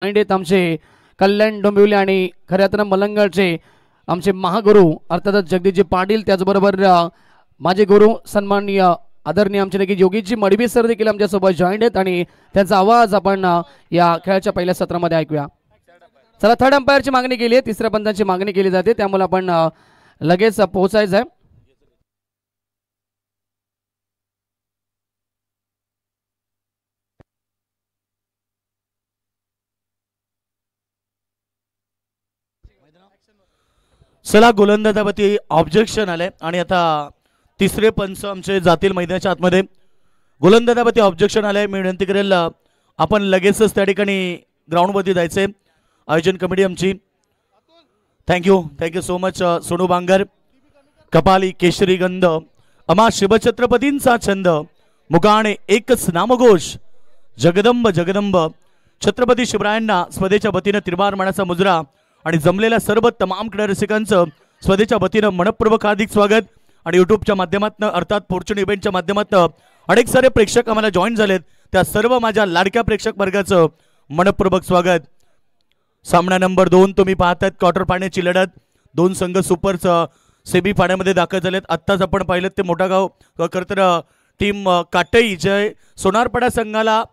आहेत आमचे कल्याण डोंबिवली आणि खऱ्या अर्थानं मलंगडचे आमचे महागुरु अर्थातच जगदीशजी पाटील, त्याचबरोबर माझे गुरु सन्माननीय आदरणीय आमचे नक्की योगीजी मडवी सर देखील आमच्यासोबत जॉईंट आहेत आणि त्यांचा आवाज आपण या खेळाच्या पहिल्या सत्रामध्ये ऐकूया. चला, थर्ड अंपायरची मागणी केली आहे, तिसऱ्या पंचांची मागणी केली जाते, त्यामुळे आपण लगेच पोहोचायचं आहे. चला, गोलंदाजावरती ऑब्जेक्शन आले आणि आता तिसरे पंच आमचे जातील मैदानाच्या आतमध्ये. गोलंदाजावरती ऑब्जेक्शन आले. मी विनंती करेल आपण लगेचच त्या ठिकाणी ग्राउंडवरती जायचे. आयोजन कमिटी आमची thank you so much. Sonu Bangar, कपाली केशरी गंध, अमा शिवछत्रपतींचा छंद, मुगाणे एकच नामघोष, जगदंब जगदंब, छत्रपती शिवरायांना स्वदेच्या वतीनं तिरबार मानाचा मुजरा आणि जमलेल्या सर्व तमाम क्रीडा रसिकांचं स्वदेच्या वतीनं मनपूर्वक हार्दिक स्वागत. आणि युट्यूबच्या माध्यमातून अर्थात फॉर्च्यून इव्हेंटच्या माध्यमातून अनेक सारे प्रेक्षक आम्हाला जॉईन झालेत, त्या सर्व माझ्या लाडक्या प्रेक्षक वर्गाचं मनपूर्वक स्वागत. सामना नंबर 2 तुम्ही पाहतात, क्वार्टर फायनलची लढत. दोन संघ सुपर सेमी फायनलमध्ये दाखल झालेत. आत्ताच आपण पाहिलं ते मोठागाव करतर टीम काटई जय सोनारपाडा संघाला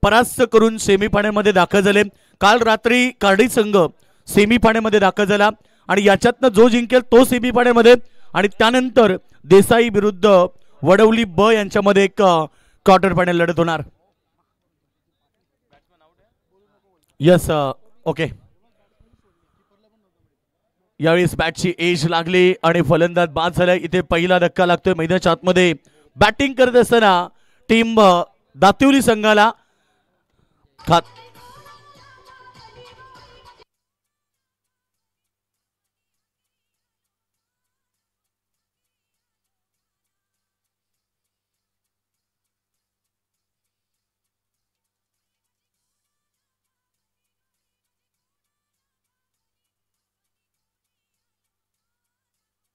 परास्त करून सेमी फायनलमध्ये दाखल झाले. काल रात्री कार्डी संघ सेमी फायनलमध्ये दाखल झाला आणि याच्यातनं जो जिंकेल तो सेमी फायनलमध्ये, आणि त्यानंतर देसाई विरुद्ध वडवली ब यांच्यामध्ये एक क्वार्टर फायनल लढत होणार. Yes, okay. यावेळी बॅटची एज लागली आणि फलंदाज बाद झाला. इथे पहिला धक्का लागतोय मैदानाच्या आतमध्ये. बॅटिंग करत असताना टीम दातिवली संघाला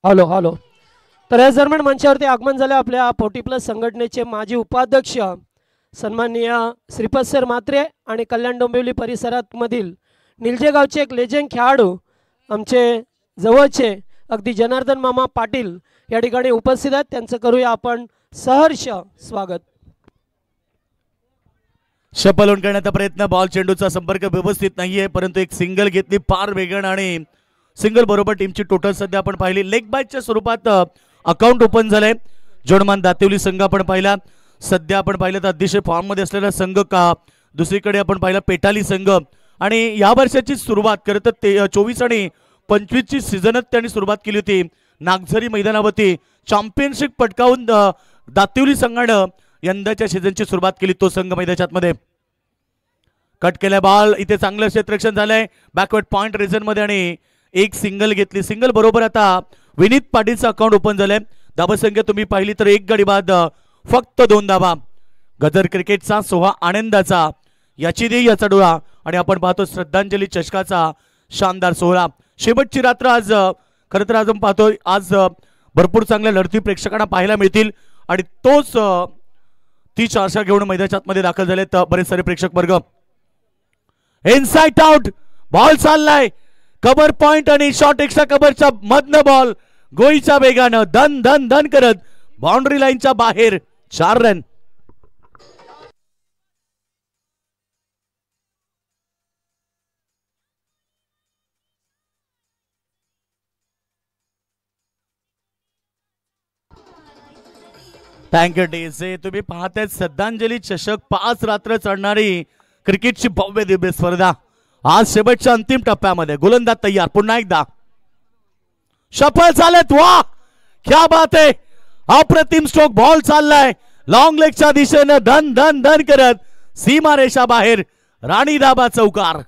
हॅलो हॅलो. तर या दरम्यान मंचावरती आगमन झाले आपल्या 40+ संघटनेचे माजी उपाध्यक्ष सन्माननीय श्रीपद सर म्हात्रे आणि कल्याण डोंबिवली परिसरात मधील निलजे गावचे एक लेजेंड खेळाडू आमचे जवळचे अगदी जनार्दन मामा पाटील या ठिकाणी उपस्थित आहेत. त्यांचं करूया आपण सहर्ष स्वागत. शपलोन करण्याचा प्रयत्न. बॉल चेंडूचा संपर्क व्यवस्थित नाहीये, परंतु एक सिंगल घेतली फार वेगण आणि सिंगल बरोबर टीमची टोटल सध्या आपण पाहिली लेग बायच्या स्वरूपात अकाउंट ओपन झालंय. जोडमान दातिवली संघ आपण पाहिला. सध्या आपण पाहिलं तर अतिशय फॉर्म मध्ये असलेला संघ का दुसरीकडे आपण पाहिला पेटाली संघ. आणि या वर्षाची सुरुवात करत 24 आणि 25 ची सीझनच त्यांनी सुरुवात केली होती. नागझरी मैदानावरती चॅम्पियनशिप पटकावून दातिवली संघानं यंदाच्या सीझनची सुरुवात केली. तो संघ मैदानाच्या आतमध्ये कट केला बॉल. इथे चांगलं क्षेत्ररक्षण झालंय बॅकवर्ड पॉइंट रिजन मध्ये आणि एक सिंगल घेतली. सिंगल बरोबर आता विनीत पाटीलचं अकाउंट ओपन झालंय. धाबसंख्या तुम्ही पाहिली तर एक गडी बाद फक्त 2 धाबा. गजर क्रिकेटचा सोहा आनंदाचा याची दे याचा डोळा आणि आपण पाहतो श्रद्धांजली चषकाचा शानदार सोहळा. शेवटची रात्र आज खरं तर आज आपण पाहतोय आज भरपूर चांगल्या लढती प्रेक्षकांना पाहायला मिळतील आणि तोच तीच आशा घेऊन मैदानाच्या आतमध्ये दाखल झालेत बरेच सारे प्रेक्षक वर्ग. इनसाइड आउट बॉल चाललाय कव्हर पॉइंट आणि शॉट एक्स्ट्रा कव्हरच्या मधनं बॉल गोळीच्या वेगानं धन धन धन करत बाउंड्री लाईनच्या बाहेर 4 रन. थँक्यू डेझे. तुम्ही पाहताय श्रद्धांजली चषक 5 रात्र चढणारी क्रिकेटची भव्य दिव्य स्पर्धा आज शेवटच्या अंतिम टप्प्यामध्ये. गोलंदाज तयार. पुन्हा एकदा सफल झालेत. वा क्या बात आहे. अप्रतिम स्ट्रोक. बॉल चाललाय लॉंग लेगच्या दिशेनं धन धन धन करत सीमा रेषा बाहेर. राणी दाबा चौकार.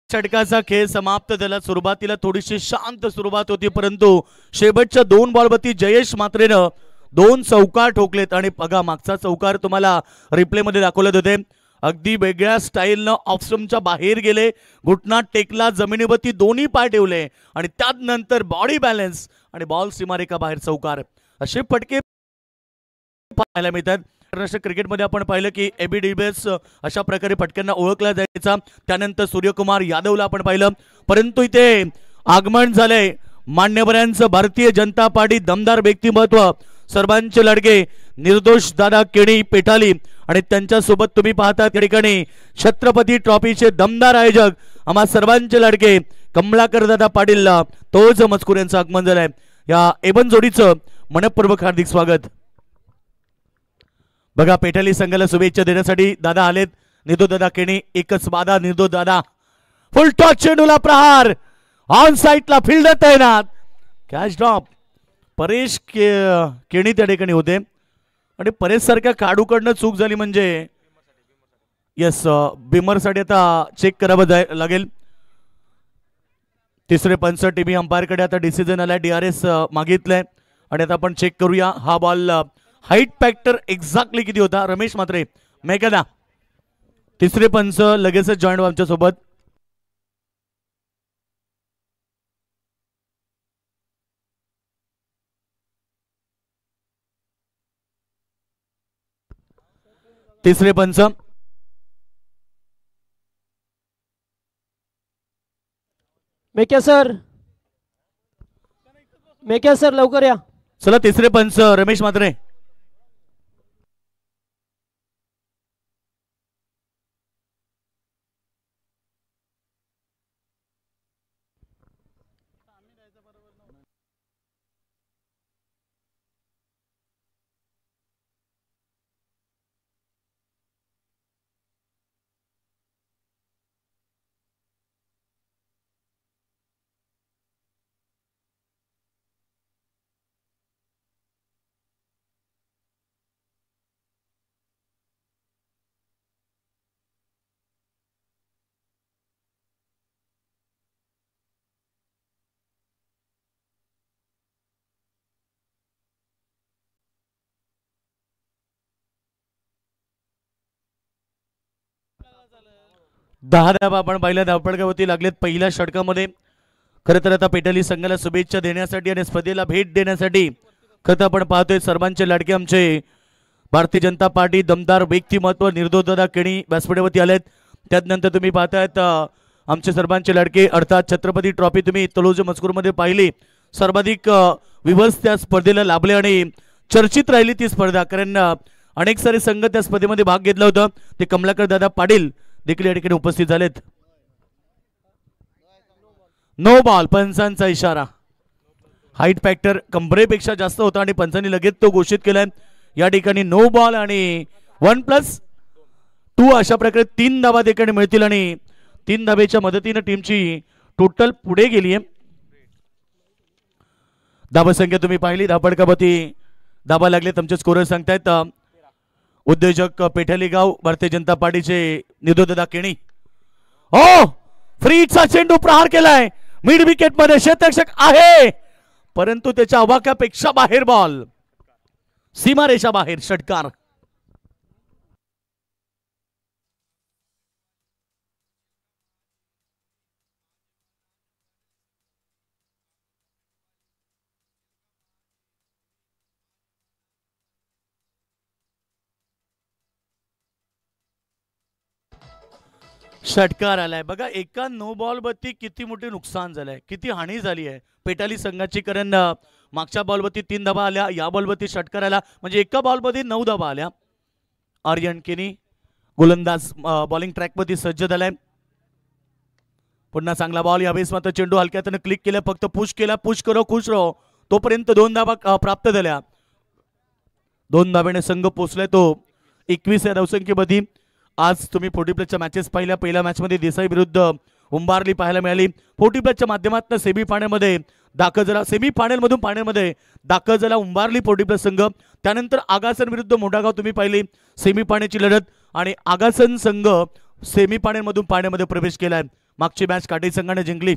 षटकाचा खेळ समाप्त झाला. सुरुवातीला थोडीशी शांत सुरुवात होती, परंतु शेवटच्या 2 बॉलवरती जयेश म्हात्रेनं 2 चौकार ठोकलेत आणि बघा मागचा चौकार तुम्हाला रिप्ले मध्ये दाखवले होते, अगदी वेगळ्या स्टाईलनं ऑफस्टम्पच्या बाहेर गेले, घुटना टेकला, जमिनीवरती दोन्ही पाय ठेवले आणि त्यानंतर बॉडी बॅलन्स आणि बॉल सीमारेखा बाहेर चौकार. असे फटके पाहायला मिळतात. आंतरराष्ट्रीय क्रिकेटमध्ये आपण पाहिलं की एबी डिविलियर्स अशा प्रकारे फटक्यांना ओळखला जायचा. त्यानंतर सूर्यकुमार यादवला आपण पाहिलं, परंतु इथे आगमन झालंय मान्यवरांचं. भारतीय जनता पार्टी दमदार व्यक्तिमत्व, सर्वांचे लाडके निर्दोष दादा केणी पेटाली आणि त्यांच्यासोबत तुम्ही पाहता त्या ठिकाणी छत्रपती ट्रॉफीचे दमदार आयोजक आम्हा सर्वांचे लाडके कमलाकर दादा पाटील, तोच मजकूर यांचं आगमन झालंय. या एवन जोडीचं मनपूर्वक हार्दिक स्वागत. बघा पेटाली संघाला शुभेच्छा देण्यासाठी दादा आलेत. निधो दादा केणी, एकच बाधा निधो दादा, फुल टॉच चेंडूला प्रहार, ऑन साइडला फिल्डर तैनात, कॅच ड्रॉप. परेश केणी त्या ठिकाणी होते आणि परेश सारख्या काढूकडनं चूक झाली म्हणजे यस बिमरसाठी आता चेक करावं लागेल. तिसरे पंच टीव्ही अंपायरकडे आता डिसिजन आलाय, DRS मागितलंय आणि आता आपण चेक करूया. हा बॉल हाईट फॅक्टर एक्झॅक्टली किती होता रमेश मात्रे मेघना. तिसरे पंच लगेचच जॉईन आमच्या सोबत. तिसरे पंच मेके सर लवकर या. चला तिसरे पंच रमेश मात्रे. दहा धावा आपण पहिल्या धावपळकावरती लागलेत पहिल्या षटकामध्ये. खरं तर आता पेटाली संघाला शुभेच्छा देण्यासाठी आणि स्पर्धेला भेट देण्यासाठी खरं आपण पाहतोय सर्वांचे लाडके आमचे भारतीय जनता पार्टी दमदार व्यक्तिमत्व निर्दोषदादा केणी व्यासपीठावरती आलेत. त्यानंतर तुम्ही पाहतायत आमचे सर्वांचे लाडके अर्थात छत्रपती ट्रॉफी तुम्ही तलोज मजकूरमध्ये पाहिली. सर्वाधिक विवर्स त्या स्पर्धेला लाभले आणि चर्चित राहिली ती स्पर्धा, कारण अनेक सारे संघ त्या स्पर्धेमध्ये भाग घेतला होता. ते कमलाकर दादा पाटील देखील या ठिकाणी उपस्थित झालेत. नो बॉल, पंचांचा इशारा. हाईट फॅक्टर कंबरेपेक्षा जास्त होता आणि पंचांनी लगेच तो घोषित केलाय. या ठिकाणी नो बॉल आणि 1+2 अशा प्रकारे 3 धावा देखील मिळतील आणि 3 धावेच्या मदतीने टीमची टोटल पुढे गेली आहे. धावा संख्या तुम्ही पाहिली, धावपळकावरती धावा लागले. तुमचे स्कोरर सांगतायत उद्योजक पेठाली गाव भारतीय जनता पार्टीचे निधोदादा केणी. हो, फ्रीचा चेंडू प्रहार केलाय, मिड विकेट मध्ये क्षेत्ररक्षक आहे परंतु त्याच्या अवाक्यापेक्षा बाहेर बॉल, सीमारेषा बाहेर, षटकार. षटकार आलाय. बघा एका नो बॉल वरती किती मोठे नुकसान झालंय, किती हानी झाली आहे पेटाली संघाची. कारण मागच्या बॉलवरती 3 धावा आल्या, या बॉलवरती षटकार आला, म्हणजे एका बॉलमध्ये 9 धावा आल्या. आर्यन केनी गोलंदाज बॉलिंग ट्रॅकवरती सज्ज झालाय. पुन्हा चांगला बॉल. यावेळेस मात्र चेंडू हलक्यातनं क्लिक केला, फक्त पुश केला, पुश करो खुश रहो, तोपर्यंत 2 धावा प्राप्त झाल्या. 2 धावेने संघ पोहोचलाय तो 21 या धावसंख्येमध्ये. आज तुम्ही 40+ मॅचेस पाहिल्या. पहिल्या मॅचमध्ये देसाई विरुद्ध उंबारली पाहायला मिळाली. 40+ माध्यमातून सेमीफायनलमध्ये दाखल झाला, सेमीफायनलमधून फायनलमध्ये दाखल झाला उंबारली 40+ संघ. त्यानंतर आगासन विरुद्ध मोठागाव तुम्ही पाहिली सेमीफायनलची लढत आणि आगासन संघ सेमीफायनलमधून फायनलमध्ये प्रवेश केलाय. मागची मॅच काटे संघाने जिंकली.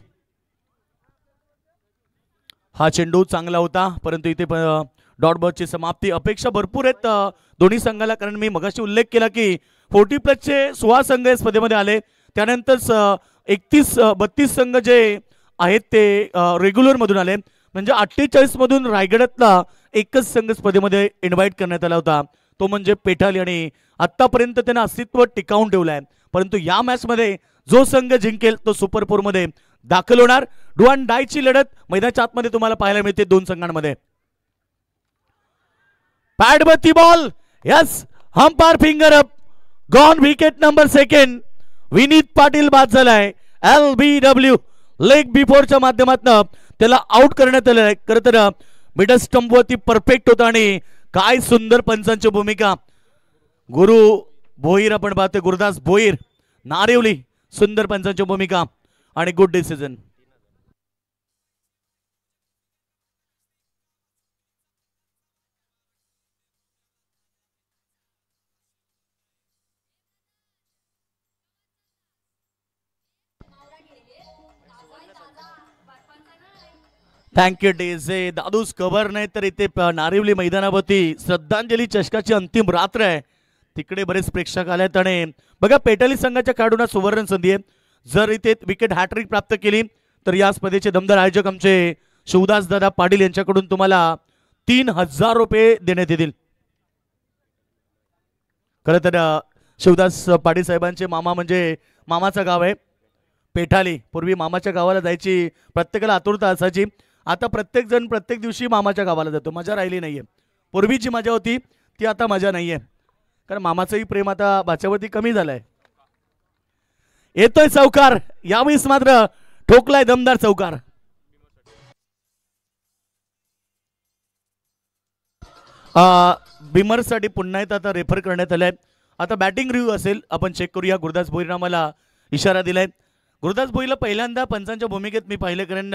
हा चेंडू चांगला होता परंतु इथे डॉट बॉलची समाप्ती. अपेक्षा भरपूर आहेत दोन्ही संघाला, कारण मी मगाशी उल्लेख केला की 40+चे 16 संघ या स्पर्धेमध्ये आले. त्यानंतर 32 संघ जे आहेत ते रेग्युलर मधून आले. म्हणजे 48 मधून रायगडातला एकच संघ स्पर्धेमध्ये इन्व्हाइट करण्यात आला होता, तो म्हणजे पेठाली. आणि आतापर्यंत त्यांना अस्तित्व टिकावून ठेवलं आहे. परंतु या मॅच मध्ये जो संघ जिंकेल तो सुपर 4 मध्ये दाखल होणार. डू अँड डायची लढत मैदानाच्या आतमध्ये तुम्हाला पाहायला मिळते दोन संघांमध्ये. पॅडवरती ball, yes, umpire finger up, gone. Wicket number 2. Vineet Patil बाद झालाय. LBW लेग बिफोरच्या माध्यमातून त्याला आउट करण्यात आलं आहे. खरं तर मिडल स्टंप वरती परफेक्ट होता आणि काय सुंदर पंचांची भूमिका. गुरु भोईर आपण पाहतोय, गुरुदास भोईर नारिवली, सुंदर पंचांची भूमिका आणि गुड डिसिजन. Thank you DJ. दादूस कव्हर नाही तर इथे नारिवली मैदानावरती श्रद्धांजली चषकाची अंतिम रात्र आहे. तिकडे बरेच प्रेक्षक आलेत आणि बघा पेटाली संघाच्या खेळाडूंना सुवर्ण संधी आहे. जर इथे विकेट हॅट्रिक प्राप्त केली तर या स्पर्धेचे दमदार आयोजक आमचे शिवदास दादा पाटील यांच्याकडून तुम्हाला 3000 रुपये देण्यात येतील. खरं तर शिवदास पाटील साहेबांचे मामा म्हणजे मामाचं गाव आहे पेठाली. पूर्वी मामाच्या गावाला जायची प्रत्येकाला आतुरता असायची. आता प्रत्येक जण प्रत्येक दिवशी मामाच्या गावाला जातो. मजा राहिली नाहीये. पूर्वीची मजा होती ती आता मजा नाहीये, कारण मामाचंही प्रेम आता भाच्यावरती कमी झालंय. येतोय चौकार, यावेळेस मात्र ठोकलाय दमदार चौकार. बिमरसाठी पुन्हा एकदा आता रेफर करण्यात आलंय. आता बॅटिंग रिव्ह्यू असेल, आपण चेक करूया. गुरुदास भोईरने मला इशारा दिलाय. गुरुदास भोईरला पहिल्यांदा पंचांच्या भूमिकेत मी पाहिलं, कारण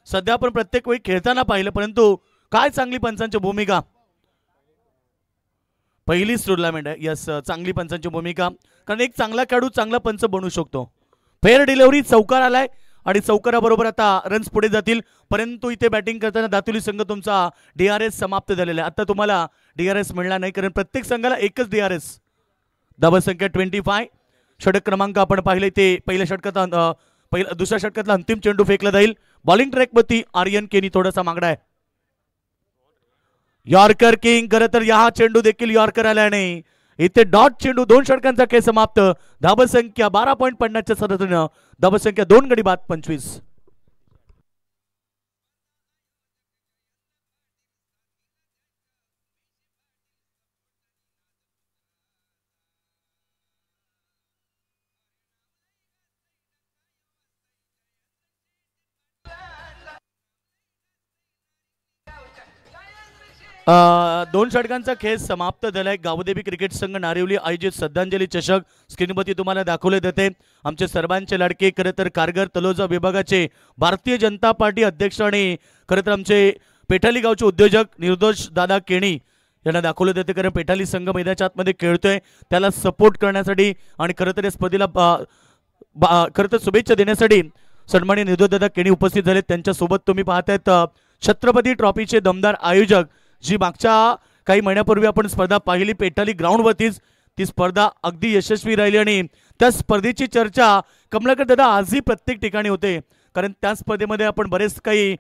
सध्या आपण प्रत्येक वेळी खेळताना पाहिलं, परंतु काय चांगली पंचांची भूमिका. पहिलीच टुर्नामेंट आहे, यस, चांगली पंचांची भूमिका, कारण एक चांगला खेळाडू चांगला पंच बनू शकतो. फेअर डिलिव्हरी, चौकार आलाय आणि चौकाराबरोबर आता रन्स पुढे जातील. परंतु इथे बॅटिंग करताना दातुली संघ तुमचा DRS समाप्त झालेला आहे. आता तुम्हाला DRS मिळणार नाही, कारण प्रत्येक संघाला एकच DRS. धावसंख्या 25. षटक क्रमांक आपण पाहिले ते पहिल्या षटकात दुसऱ्या षटकातला अंतिम चेंडू फेकला जाईल. बॉलिंग ट्रॅकवरती आर्यन केनी थोडासा मागडा आहे. यॉर्कर किंग, खरं तर या चेंडू देखील यॉर्कर आल्याने इथे डॉट चेंडू. 2 षटकांचा खेळ समाप्त. धावसंख्या 12.50च्या सरासरीनं धावसंख्या 2 गडी बाद 25. दोन षटकांचा खेळ समाप्त झालाय. गावदेवी क्रिकेट संघ नारिवली आयोजित श्रद्धांजली चषक स्क्रीनवरती तुम्हाला दाखवले जाते. आमचे सर्वांचे लाडके, खरं तर कारगर तलोजा विभागाचे भारतीय जनता पार्टी अध्यक्ष आणि खरं तर आमचे पेठाली गावचे उद्योजक निर्दोष दादा केणी यांना दाखवले जाते. कारण पेठाली संघ मैदानाच्या आतमध्ये खेळतोय, त्याला सपोर्ट करण्यासाठी आणि खरं तर या स्पर्धेला खरं तर शुभेच्छा देण्यासाठी सन्माननीय निर्दोष दादा केणी उपस्थित झाले. त्यांच्यासोबत तुम्ही पाहतायत छत्रपती ट्रॉफीचे दमदार आयोजक, जी मागच्या काही महिन्यापूर्वी आपण स्पर्धा पाहिली पेठाली ग्राउंडवरतीच. ती स्पर्धा अगदी यशस्वी राहिली आणि त्या स्पर्धेची चर्चा कमलाकर दादा आजही प्रत्येक ठिकाणी होते, कारण त्या स्पर्धेमध्ये आपण बरेच काही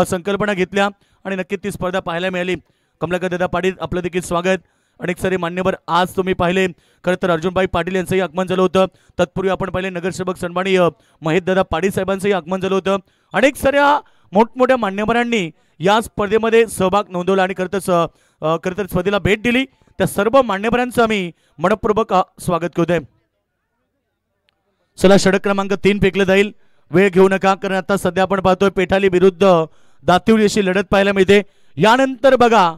संकल्पना घेतल्या आणि नक्कीच ती स्पर्धा पाहायला मिळाली. कमलाकर दादा पाटील, आपलं देखील स्वागत. अनेक सारे मान्यवर आज तुम्ही पाहिले. खरं तर अर्जुनभाई पाटील यांचंही आगमन झालं होतं. तत्पूर्वी आपण पाहिले नगरसेवक सन्माननीय महेश दादा पाटील साहेबांचंही आगमन झालं होतं. अनेक साऱ्या मोठमोठ्या मान्यवरांनी या स्पर्धेमध्ये सहभाग नोंदवला आणि खरं तर स्पर्धेला भेट दिली. त्या सर्व मान्यवरांचं आम्ही मनपूर्वक स्वागत करतोय. चला, षटक क्रमांक 3 फेकलं जाईल. वेळ घेऊ नका, कारण आता सध्या आपण पाहतोय पेठाली विरुद्ध दातिवली अशी लढत पाहायला मिळते. यानंतर बघा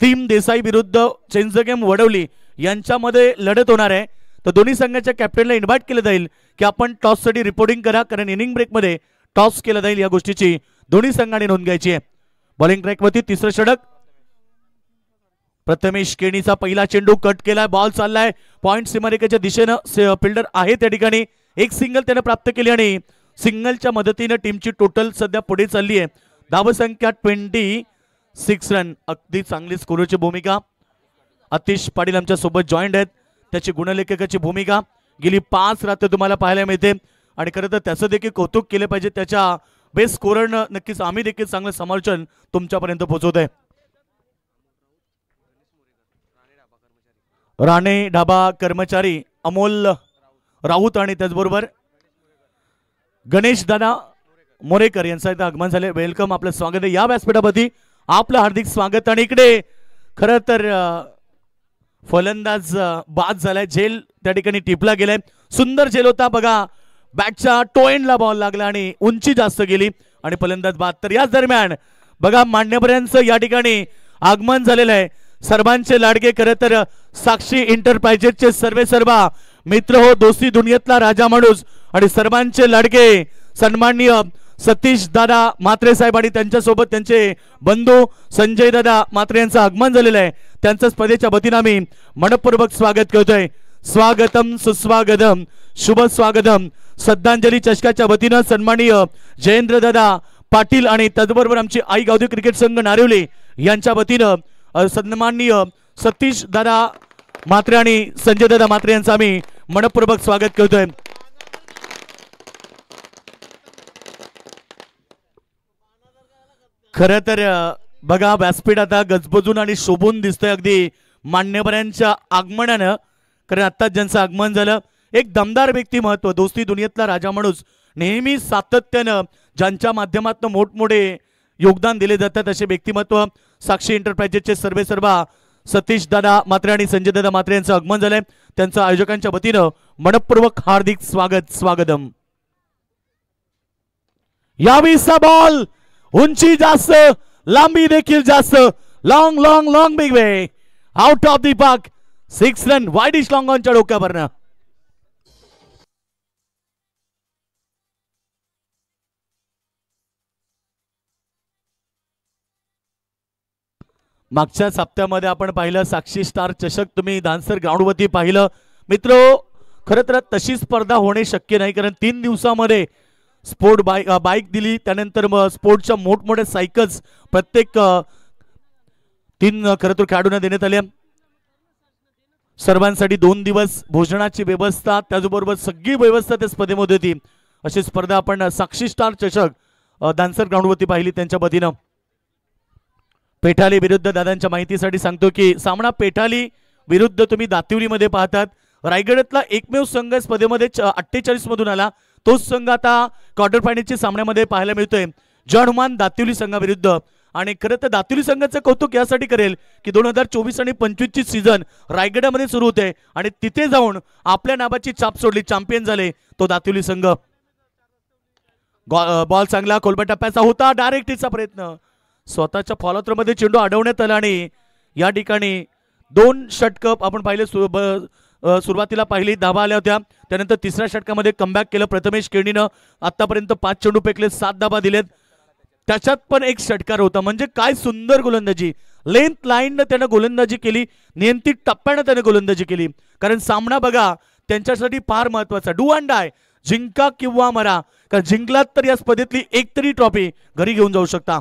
टीम देसाई विरुद्ध चेंज द गेम वडवली यांच्यामध्ये लढत होणार आहे. तर दोन्ही संघाच्या कॅप्टनला इन्व्हाइट केलं जाईल की आपण टॉससाठी रिपोर्टिंग करा, कारण इनिंग ब्रेकमध्ये टॉस केला जाईल. या गोष्टीची दोन्ही संघाने नोंद घ्यायची आहे. बॉलिंग ट्रॅकवरती तिसरं षटक. प्रथमेश केणीचा पहिला चेंडू कट केलाय. बॉल चाललाय पॉइंट सीमारेखेच्या दिशेनं. फिल्डर आहे त्या ठिकाणी. एक सिंगल त्याने प्राप्त केली आणि सिंगलच्या मदतीने टीमची टोटल सध्या पुढे चालली आहे. धावसंख्या 20. 6 रन, अगदी चांगली स्कोरची भूमिका. आतिश पाटील आमच्या सोबत जॉईंट आहेत. त्याची गुणलेखकाची भूमिका गेली 5 रात्र तुम्हाला पाहायला मिळते आणि खरं तर त्याचं देखील कौतुक केले पाहिजे. त्याच्या बेस्ट स्कोररनं नक्कीच आम्ही देखील चांगलं समर्थन तुमच्यापर्यंत पोहोचवत आहे. राणे ढाबा कर्मचारी अमोल राऊत आणि त्याचबरोबर गणेश दादा मोरेकर यांचं इथं आगमन झाले. वेलकम, आपलं स्वागत आहे या व्यासपीठावरती. आपलं हार्दिक स्वागत. आणि इकडे खरं तर फलंदाज बाद झालाय. झेल त्या ठिकाणी टिपला गेलाय. सुंदर झेल होता बघा. बॅटच्या टोएंडला बॉल लागला आणि उंची जास्त गेली आणि फलंदाज बाद. तर याच दरम्यान बघा मान्यवरांचं या ठिकाणी आगमन झालेलं आहे. सर्वांचे लाडके खरं तर साक्षी एंटरप्राइजेसचे सर्वेसर्वा मित्र हो, दोस्ती दुनियेतला राजा माणूस आणि सर्वांचे लाडके सन्माननीय सतीश दादा म्हात्रे साहेब आणि त्यांच्यासोबत त्यांचे बंधू संजय दादा म्हात्रे यांचं आगमन झालेलं आहे. त्यांचं स्पर्धेच्या वतीनं आम्ही मनपूर्वक स्वागत करतोय. स्वागतम सुस्वागतम शुभ स्वागतम. श्रद्धांजली चषकाच्या वतीनं सन्माननीय जयेंद्र दादा पाटील आणि त्याचबरोबर आमची आई गावदेवी क्रिकेट संघ नारिवली यांच्या वतीनं सन्माननीय सतीश दादा म्हात्रे आणि संजय दादा म्हात्रे यांचं आम्ही मनपूर्वक स्वागत करतोय. खरं तर बघा व्यासपीठ आता गजबजून आणि शोभून दिसतंय अगदी मान्यवरांच्या आगमनानं. कारण आत्ताच ज्यांचं आगमन झालं, एक दमदार व्यक्तिमत्व, दोस्ती दुनियेतला राजा माणूस, नेहमी सातत्यानं ज्यांच्या माध्यमातून मोठमोठे योगदान दिले जातात असे व्यक्तिमत्व साक्षी एंटरप्राइजेसचे सर्वेसर्वा सतीश दादा म्हात्रे आणि संजय दादा म्हात्रे यांचं आगमन झालंय. त्यांचं आयोजकांच्या वतीनं मनपूर्वक हार्दिक स्वागत स्वागतम. यावेळीचा बॉल उंची जास्त, लांबी देखील जास्त. Long long long big way out of the park. 6 run wideish long ऑनच्या डोक्यावरनं. मागच्या हप्त्यामध्ये आपण पाहिलं साक्षी स्टार चषक, तुम्ही दानसर ग्राउंडवरती पाहिलं मित्र. खरं तर तशी स्पर्धा होणे शक्य नाही, कारण 3 दिवसामध्ये स्पोर्ट बाईक दिली, त्यानंतर मग स्पोर्टच्या मोठमोठ्या सायकल्स प्रत्येक 3 खरं तर खेळाडूंना देण्यात आल्या. सर्वांसाठी 2 दिवस भोजनाची व्यवस्था, त्याचबरोबर सगळी व्यवस्था त्या स्पर्धेमध्ये होती. अशी स्पर्धा आपण साक्षी स्टार चषक दानसर ग्राउंडवरती पाहिली त्यांच्या वतीनं. पेठाली विरुद्ध दादांच्या माहितीसाठी सांगतो की सामना पेठाली विरुद्ध तुम्ही दातिवलीमध्ये पाहतात. रायगडातला एकमेव संघ स्पर्धेमध्ये 48 मधून आला. तोच संघ आता क्वार्टर फायनलच्या सामन्यामध्ये पाहायला मिळतोय जॉन हुमान दातिवली संघाविरुद्ध. आणि खरं तर दातिवली संघाचं कौतुक यासाठी करेल की 2024 आणि 25 ची सीझन रायगडामध्ये सुरू होते आणि तिथे जाऊन आपल्या नावाची छाप सोडली, चॅम्पियन झाले तो दातिवली संघ. बॉल चांगला खोलबट टप्प्याचा होता, डायरेक्ट हिटचा प्रयत्न, स्वतःच्या फॉलोथ्रोमध्ये चेंडू अडवण्यात आला आणि या ठिकाणी 2 षटक आपण पाहिले. सुरुवातीला पहिली धावा आल्या होत्या, त्यानंतर तिसऱ्या षटकामध्ये कमबॅक केलं प्रथमेश केणीनं. आतापर्यंत 5 चेंडू फेकले, 7 धावा दिलेत, त्याच्यात पण 1 षटकार होता. म्हणजे काय सुंदर गोलंदाजी, लेंथ लाईननं त्यानं गोलंदाजी केली, नियंत्रित टप्प्यानं त्यानं गोलंदाजी केली. कारण सामना बघा त्यांच्यासाठी फार महत्वाचा, डू अँड डाय, जिंका किंवा मरा. कारण जिंकलात तर या स्पर्धेतली एक तरी ट्रॉफी घरी घेऊन जाऊ शकता.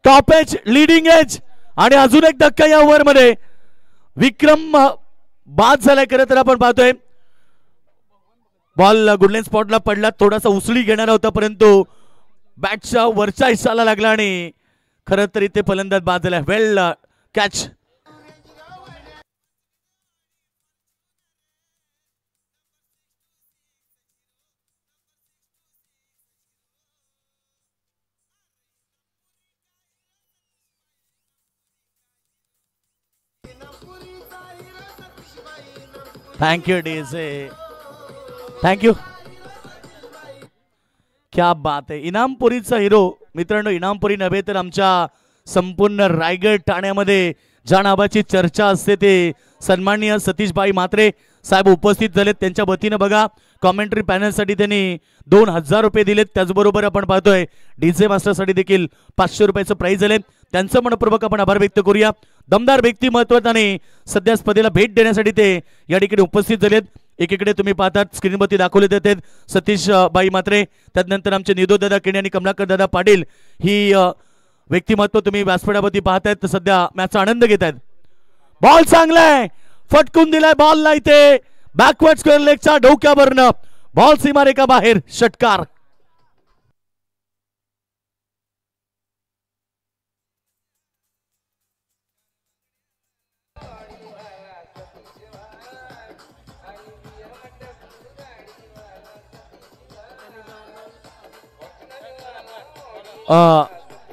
टॉप एज, लिडिंग एज आणि अजून एक धक्का या ओव्हर मध्ये. विक्रम बाद झालाय. खरं तर आपण पाहतोय बॉल गुडलेन स्पॉटला पडला, थोडासा उसळी घेणारा होता परंतु बॅटच्या वरच्या हिस्साला लागला आणि खरं तर इथे फलंदाज बाद झाला. वेल कॅच. Thank you DJ, thank you. क्या बात आहे. इनामपुरीचा हिरो मित्रांनो, इनामपुरी नव्हे तर आमच्या संपूर्ण रायगड ठाण्यामध्ये ज्या नावाची चर्चा असते ते सन्माननीय सतीशभाई म्हात्रे साहेब उपस्थित झालेत. त्यांच्या वतीनं बघा कॉमेंट्री पॅनलसाठी त्यांनी 2000 रुपये दिलेत. त्याचबरोबर आपण पाहतोय डीजे मास्टरसाठी देखील 500 रुपयाचं प्राइज झाले. त्यांचं मनपूर्वक आपण आभार व्यक्त करूया. दमदार व्यक्तिमत्वाने सध्या स्पर्धेला भेट देण्यासाठी ते या ठिकाणी उपस्थित झालेत. एकीकडे तुम्ही पाहतात स्क्रीनवरती दाखवले जातात सतीश बाई म्हात्रे, त्यानंतर आमचे निदो दादा केणे आणि कमलाकर दादा पाटील ही व्यक्तिमत्व तुम्ही व्यासपीठावरती पाहतायत तर सध्या मॅचचा आनंद घेत आहेत. बॉल चांगलाय, फटकून दिलाय बॉलला इथे बॅकवर्ड स्क्वेअर लेगच्या डोक्यावरनं बॉल सीमारेखा बाहेर, षटकार.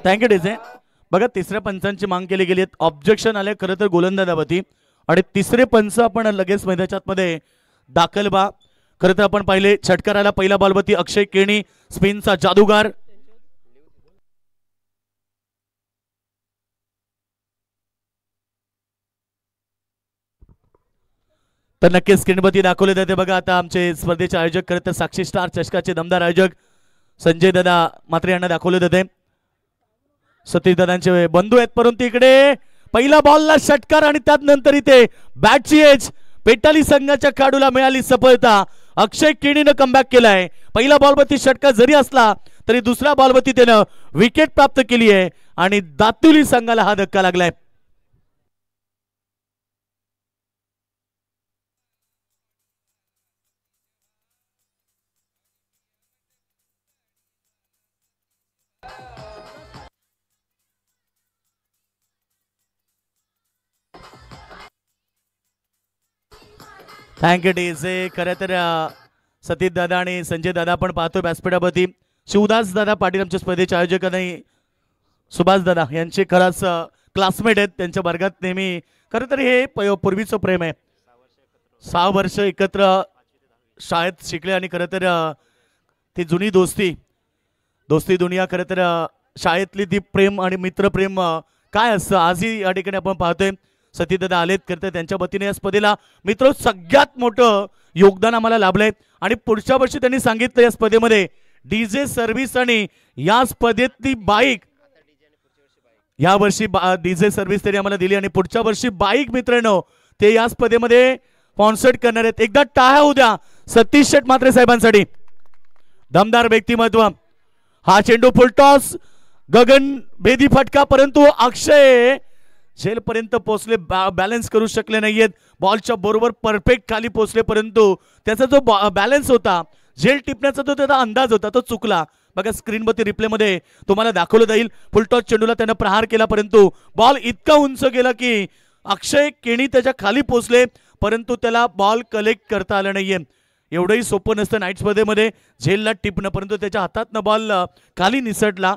Thank you DJ. बघा तिसऱ्या पंचांची मांग केली गेली, ऑब्जेक्शन आले खरं तर गोलंदाजावरती आणि तिसरे पंच आपण लगेच मैदानाच्या मध्ये दाखल बा. खरं तर आपण पाहिले षटकाराला पहिला बॉलवरती अक्षय केणी स्पिनचा जादूगार. तर नक्कीच स्क्रीनवरती दाखवले जाते बघा. आता आमचे स्पर्धेचे आयोजक खरं तर साक्षी स्टार चषकाचे दमदार आयोजक संजय दादा मात्रे यांना दाखवले जाते. सतीश दादांचे बंधू आहेत, परंतु इकडे पहिला बॉलला षटकार आणि त्यानंतर इथे बॅटची एज पेटाली संघाच्या खेळाडूला मिळाली सफलता. अक्षय केणीनं कमबॅक केलाय. पहिला बॉलवरती षटकार जरी असला तरी दुसऱ्या बॉलवरती त्यानं विकेट प्राप्त केली आहे आणि दातुली संघाला हा धक्का लागलाय. Thank you DJ. खरं तर सतीश दादा आणि संजय दादा आपण पाहतो व्यासपीठावरती. शिवदास दादा पाटील आमच्या स्पर्धेचे आयोजक आणि सुभाष दादा यांचे खरंच क्लासमेट आहेत. त्यांच्या वर्गात नेहमी खरं तर हे पूर्वीचं प्रेम आहे. 6 वर्ष एकत्र शाळेत शिकले आणि खरं तर ती जुनी दोस्ती दुनिया खरं तर शाळेतली ती प्रेम आणि मित्रप्रेम काय असतं आजही या ठिकाणी आपण पाहतोय. सतीदादा आलेत करते त्यांच्या वतीने या स्पर्धेला मित्र सगळ्यात मोठं योगदान आम्हाला लाभलंय आणि पुढच्या वर्षी त्यांनी सांगितलं या स्पर्धेमध्ये डीजे सर्व्हिस आणि या स्पर्धेतली बाईक या वर्षी डीजे सर्व्हिस त्यांनी आम्हाला दिली आणि पुढच्या वर्षी बाईक मित्रांनो ते या स्पर्धेमध्ये स्पॉन्सर्ड करणार आहेत. एकदा टाळ्या होऊ द्या सतीश शेठ म्हात्रे साहेबांसाठी. दमदार व्यक्तिमत्व. हा चेंडू फुलटॉस गगन भेदी फटका, परंतु अक्षय झेल पर्यंत पोहोचले, बॅलन्स करू शकले नाहीयेत. बॉलच्या बरोबर परफेक्ट खाली पोहोचले, परंतु त्याचा जो बॅलन्स होता झेल टिपण्याचा जो त्याचा अंदाज होता तो चुकला. बघा स्क्रीनवरती रिप्लेमध्ये तुम्हाला दाखवलं जाईल. फुलटॉस चेंडूला त्यानं प्रहार केला, परंतु बॉल इतका उंच गेला की अक्षय केणी त्याच्या खाली पोहोचले, परंतु त्याला बॉल कलेक्ट करता आला नाहीये. एवढंही सोपं नसतं नाईट स्पर्धेमध्ये झेलला टिपणं, परंतु त्याच्या हातातनं बॉल खाली निसटला.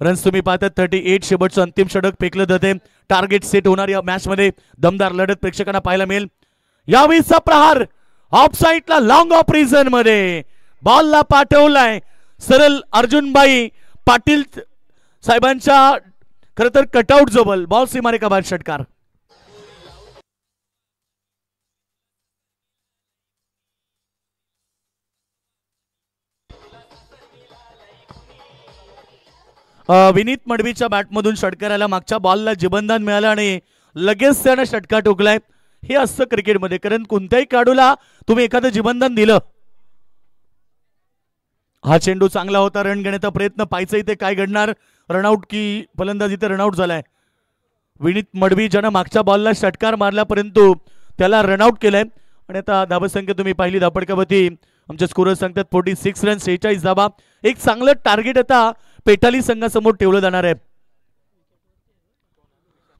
रन्स तुम्ही पाहतात 38. शेवटचं अंतिम षटक फेकलं जाते. टार्गेट सेट होणार या मॅच मध्ये दमदार लढत प्रेक्षकांना पाहायला मिळेल. यावेळीचा प्रहार ऑफ साईडला लॉंग ऑफ रिझन मध्ये बॉलला पाठवलाय सरळ अर्जुनबाई पाटील साहेबांच्या खरं तर कटआउट जवळ बॉल सीमारेखा बाहेर, षटकार. विनीत मडवीच्या बॅटमधून षटकाराला मागच्या बॉलला जीवनदान मिळालं आणि लगेच त्यानं षटकार ठोकलाय. हे असतं क्रिकेटमध्ये, कारण कोणत्याही खेळाडूला तुम्ही एखादं जीवनदान दिलं. हा चेंडू चांगला होता, रन घेण्याचा प्रयत्न पाहायचा इथे काय घडणार. रनआउट की फलंदाज इथे रनआउट झालाय. विनीत मडवी ज्यानं मागच्या बॉलला षटकार मारला परंतु त्याला रनआउट केलंय आणि आता धावसंख्या तुम्ही पाहिली धापडकावरती आमचे स्कोरर सांगतात 46 रन 46 धावा. एक चांगलं टार्गेट आता पेटाली संघासमोर ठेवलं जाणार आहे.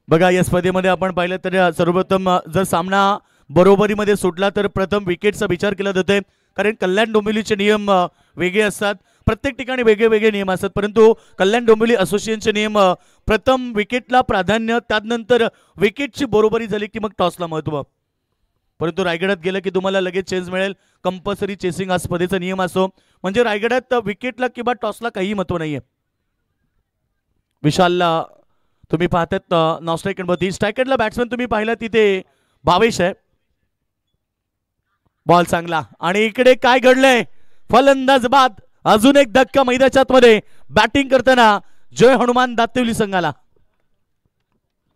बघा या स्पर्धेमध्ये आपण पाहिलं तर सर्वप्रथम जर सामना बरोबरीमध्ये सुटला तर प्रथम विकेटचा विचार केला जातोय, कारण कल्याण डोंबिवलीचे नियम वेगळे असतात. प्रत्येक ठिकाणी वेगळे वेगळे नियम असतात, परंतु कल्याण डोंबिवली असोसिएशनचे नियम प्रथम विकेटला प्राधान्य, त्यानंतर विकेटची बरोबरी झाली की मग टॉसला महत्व. परंतु रायगडात गेलं की तुम्हाला लगेच चेंज मिळेल. कंपल्सरी चेसिंग हा स्पर्धेचा नियम असो, म्हणजे रायगडात विकेटला किंवा टॉसला काही महत्व नाहीये. विशालला तुम्ही पाहतात नॉस्ट्रायकडमध्ये स्ट्रायकडला बॅट्समॅन तुम्ही पाहिला तिथे भावेश आहे. बॉल चांगला आणि इकडे काय घडलंय फलंदाज बाद. अजून एक धक्का मैदानाच्या मध्ये बॅटिंग करताना जय हनुमान दातिवली संघाला.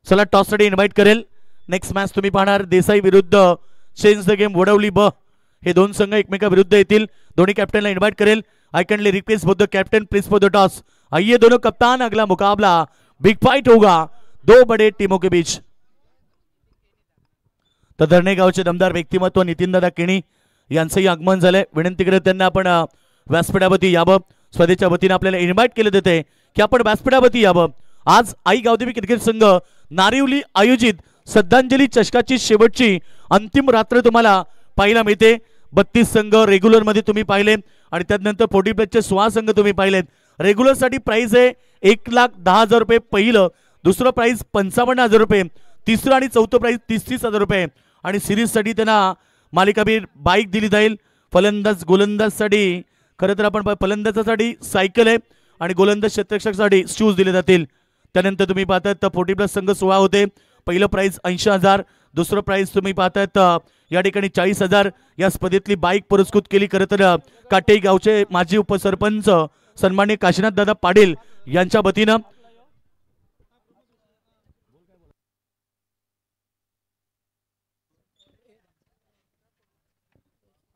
चला टॉस साठी इन्व्हाइट करेल. नेक्स्ट मॅच तुम्ही पाहणार देसाई विरुद्ध चेंज द गेम वडवली ब. हे दोन संघ एकमेका विरुद्ध येतील. दोन्ही कॅप्टनला इन्व्हाइट करेल. I kindly request both the captain please for the toss. आइए दोनों कप्तान, अगला मुकाबला बिग फाइट होगा दो बड़े टीमों के बीच। तर धरणे गावचे दमदार व्यक्तिमत्व नितीनदादा केणी यांचंही आगमन झालंय। विनंती करत त्यांना आपण व्यासपीठावरती यावं। स्वदेच्या वतीने आपल्याला इन्व्हाइट केले देते की आपण व्यासपीठावरती यावं। आज आई गावदेवी क्रिकेट संघ नारिवली आयोजित श्रद्धांजली चषकाची शेवटची अंतिम रात्र तुम्हाला पाहायला मिळते। 32 संघ रेग्युलर मध्ये तुम्ही पाहिले आणि त्यानंतर 40 प्लसचे 16 संघ तुम्ही पाहिलेत। रेग्युलर साठी प्राइस आहे 1,10,000 रुपये पहिलं, दुसरं प्राइस 55,000 रुपये, तिसरं आणि चौथं प्राइस 30,000 रुपये आणि सिरीज साठी त्यांना मालिकावीर बाईक दिली जाईल। फलंदाज गोलंदाज साठी खरं तर आपण फलंदाजासाठी सायकल आहे आणि गोलंदाज क्षेत्ररक्षकासाठी शूज दिले जातील। त्यानंतर तुम्ही पाहतात 40 प्लस संघ 16 होते। पहिलं प्राइस 80,000, दुसरं प्राइस तुम्ही पाहतात या ठिकाणी 40,000। या स्पर्धेतली बाईक पुरस्कृत केली खरं तर काटे गावचे माजी उपसरपंच सन्माननीय काशीनाथ दादा पाटील यांच्या वतीनं।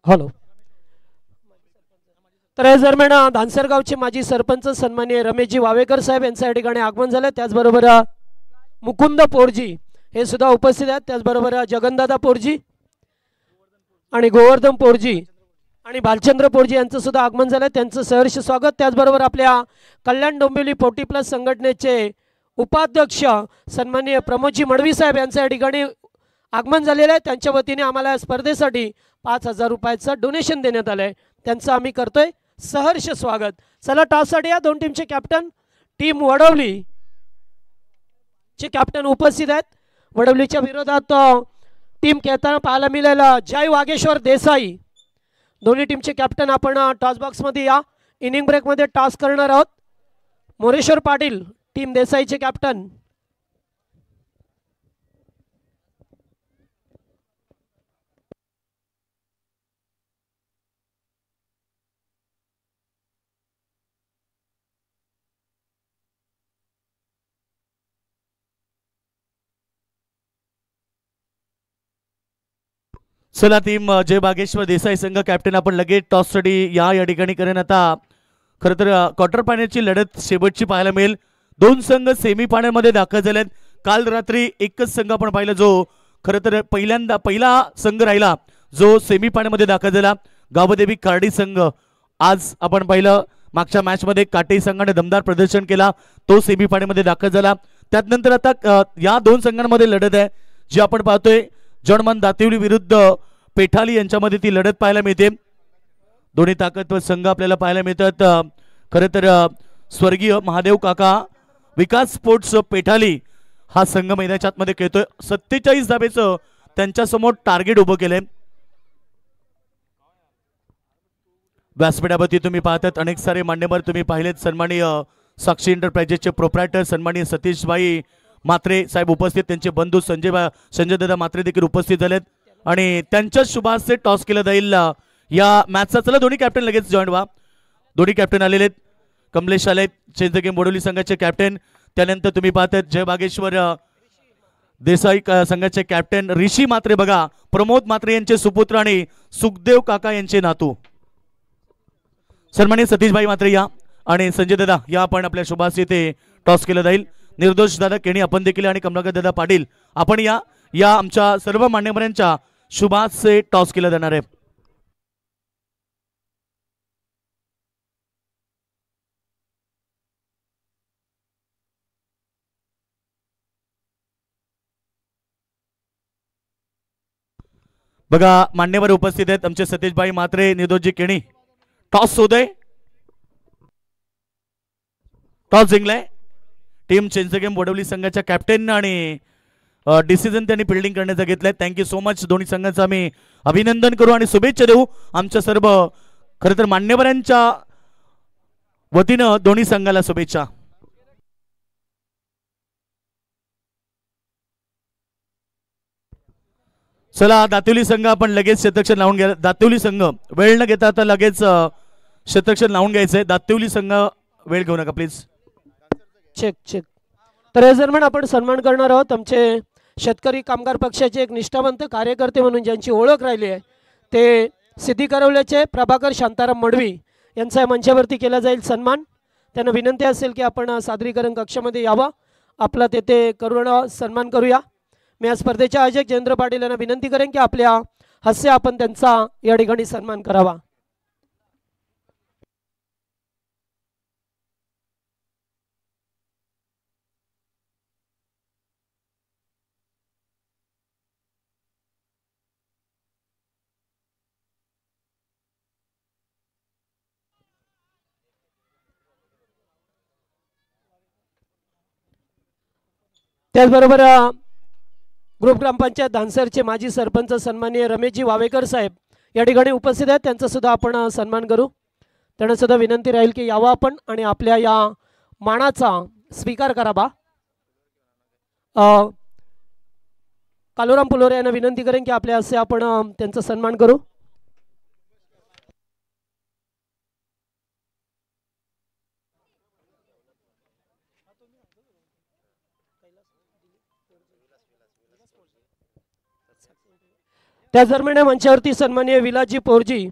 हॅलो, तर या दरम्यान धानसरगावचे माजी सरपंच सन्माननीय रमेशजी वावेकर साहेब यांच्या या ठिकाणी आगमन झाले। त्याचबरोबर मुकुंद पोरजी हे सुद्धा उपस्थित आहेत। त्याचबरोबर जगनदादा पोरजी आणि गोवर्धन पोरजी आणि भालचंद्र पोरजी यांचं सुद्धा आगमन झालं। त्यांचं सहर्ष स्वागत। त्याचबरोबर आपल्या कल्याण डोंबिवली 40 प्लस संघटनेचे उपाध्यक्ष सन्माननीय प्रमोदजी मडवी साहेब यांचं या ठिकाणी आगमन झालेलं आहे। त्यांच्या वतीने आम्हाला स्पर्धेसाठी 5,000 रुपयाचं डोनेशन देण्यात आलं आहे, त्यांचं आम्ही करतोय सहर्ष स्वागत। चला टॉससाठी या दोन टीमचे कॅप्टन, टीम वडवली चे कॅप्टन उपस्थित आहेत। वडवलीच्या विरोधात टीम खेळताना पाहायला मिळेल जय वागेश्वर देसाई। दोन्ही टीमचे कॅप्टन आपण टॉस बॉक्स मध्ये या। इनिंग ब्रेक मध्ये टॉस करणार आहोत। मोरेश्वर पाटील टीम देसाईचे कॅप्टन। चला टीम जय बागेश्वर देसाई संघ कॅप्टन आपण लगेच टॉस साठी या ठिकाणी करेन। आता खरं तर क्वार्टर फायनलची लढत शेवटची पाहायला मिळेल। दोन संघ सेमी फायनल मध्ये दाखल झालेत। काल रात्री एकच संघ आपण पाहिला जो खरं तर पहिला संघ राहिला जो सेमी फायनल मध्ये दाखल झाला, गावदेवी कार्डी संघ। आज आपण पाहिलं मागच्या मॅच मध्ये काटे संघाने दमदार प्रदर्शन केला, तो सेमी फायनल मध्ये दाखल झाला। त्यानंतर आता या दोन संघांमध्ये लढत आहे जी आपण पाहतोय जर्मन दातिवली विरुद्ध पेठाली यांच्यामध्ये ती लढत पाहायला मिळते। दोन्ही ताकदवर संघ आपल्याला पाहायला मिळतात। खरं तर स्वर्गीय महादेव काका विकास स्पोर्ट्स पेठाली हा संघ मैदानाच्या आतमध्ये खेळतोय। 47 धाबेचं त्यांच्या समोर टार्गेट उभं केलंय। व्यासपीठावरती तुम्ही पाहतात अनेक सारे मान्यवर तुम्ही पाहिलेत। सन्माननीय साक्षी एंटरप्राइजेसचे प्रोप्रायटर सन्माननीय सतीशभाई मात्रे साहेब उपस्थित, त्यांचे बंधू संजय दादा मात्रे देखील उपस्थित झालेत आणि त्यांच्या शुभास्ते टॉस केला जाईल या मॅचचा। चला दोन्ही कॅप्टन लगेच जॉईन व्हा। दोन्ही कॅप्टन आलेले आहेत। कमलेश आले चेंज द गेम बोडोली संघाचे कॅप्टन। त्यानंतर तुम्ही पाहतात जय बागेश्वर देसाई संघाचे कॅप्टन ऋषी मात्रे, बघा प्रमोद मात्रे यांचे सुपुत्र आणि सुखदेव काका यांचे नातू सन्माननीय सतीशभाई मात्रे या आणि संजय दादा या आपण आपल्या शुभास्ते ते टॉस केलं जाईल। निर्दोष दादा केणी आपण देखील आणि कमलाकर दादा पाटील आपण या आमच्या सर्व मान्यवरांच्या शुभास्ते टॉस केला जाणार आहे। बघा मान्यवर उपस्थित आहेत आमचे सतीशभाई मात्रे, निर्दोषजी केणी। टॉस होतोय, टॉस जिंकलाय team change the game Bodvali संघाच्या कॅप्टन आणि डिसिजन त्यांनी फिल्डिंग करण्याचा घेतलाय। Thank you so much. दोन्ही संघांचं आम्ही अभिनंदन करू आणि शुभेच्छा देऊ आमच्या सर्व खरं तर मान्यवरांच्या वतीनं दोन्ही संघाला शुभेच्छा। चला दातिवली संघ आपण लगेच क्षेत्ररक्षण लावून घ्या। दातिवली संघ वेळ न घेता आता लगेच क्षेत्ररक्षण लावून घ्यायचंय। दातिवली संघ वेळ घेऊ नका प्लीज। Check check. तर या दरम्यान आपण सन्मान करणार आहोत आमचे शेतकरी कामगार पक्षाचे एक निष्ठावंत कार्यकर्ते म्हणून ज्यांची ओळख राहिली आहे ते सिद्धी करवल्याचे प्रभाकर शांताराम मडवी यांचा मंचावरती केला जाईल सन्मान। त्यांना विनंती असेल की आपण सादरीकरण कक्षामध्ये यावं, आपला तेथे करून सन्मान करूया। मी या स्पर्धेचे आयोजक जयेंद्र पाटील यांना विनंती करेन की आपल्या हस्ते आपण त्यांचा या ठिकाणी सन्मान करावा। त्याचबरोबर ग्रुप ग्रामपंचायत धानसरचे माजी सरपंच सन्माननीय रमेशजी वावेकर साहेब या ठिकाणी उपस्थित आहेत, त्यांचा सुद्धा आपण सन्मान करू। त्यांना सुद्धा विनंती राहील की यावं आपण आणि आपल्या या मानाचा स्वीकार करावा। कालुराम पुलोरे यांना विनंती करेन की आपल्या असे आपण त्यांचा सन्मान करू। त्याच दरम्यान मंचावरती सन्माननीय विलासजी पोरजी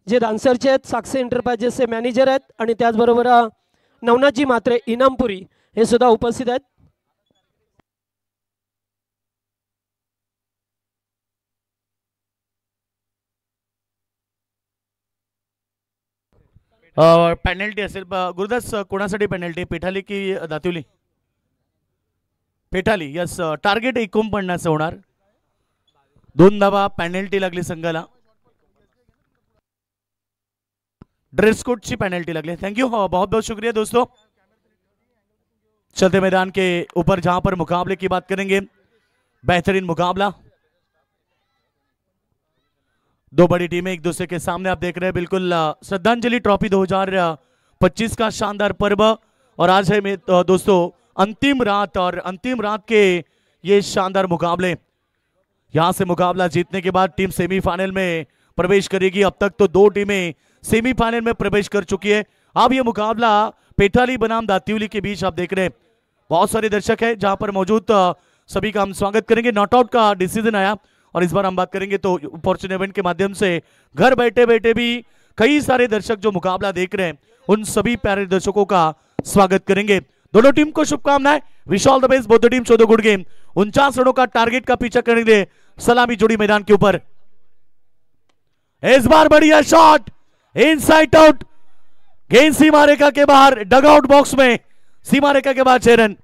जे धानसरचे आहेत, साक्षी एंटरप्राइजेसचे मॅनेजर आहेत आणि त्याचबरोबर नवनाथजी म्हात्रे इनामपुरी हे सुद्धा उपस्थित आहेत। पेनल्टी असेल गुरुदास, कोणासाठी पेनल्टी, पेठाली की दातिवली? पेठाली, यस। टार्गेट 49 होणार, 2 धावा पेनल्टी लागली संघाला, ड्रेस कोड ची पेनल्टी लगली। थैंक यू, बहुत बहुत शुक्रिया दोस्तों। चलते मैदान के ऊपर जहां पर मुकाबले की बात करेंगे, बेहतरीन मुकाबला, दो बड़ी टीमें एक दूसरे के सामने आप देख रहे हैं। बिल्कुल श्रद्धांजलि ट्रॉफी 2025 का शानदार पर्व, और आज है दोस्तों अंतिम रात, और अंतिम रात के ये शानदार मुकाबले, यहां से मुकाबला जीतने के बाद टीम सेमीफाइनल में प्रवेश करेगी। अब तक तो 2 टीमें सेमीफाइनल में प्रवेश कर चुकी है। अब ये मुकाबला पेठाली बनाम दातिवली के बीच आप देख रहे हैं, बहुत सारे दर्शक हैं जहां पर मौजूद, सभी का हम स्वागत करेंगे। नॉट आउट का डिसीजन आया, और इस बार हम बात करेंगे तो फॉर्च्यून इवेंट के माध्यम से घर बैठे बैठे भी कई सारे दर्शक जो मुकाबला देख रहे हैं, उन सभी प्यारे दर्शकों का स्वागत करेंगे। दोनों टीम को शुभकामनाएं, wish all the best, both the team show the good game. 49 रनों का टारगेट का पीछा करेंगे, सलामी जोड़ी मैदान के ऊपर। इस बार बढ़िया शॉट, इनसाइड आउट, गेंद सीमा रेखा के बाहर, डग आउट बॉक्स में सीमा रेखा के बाहर 6 रन।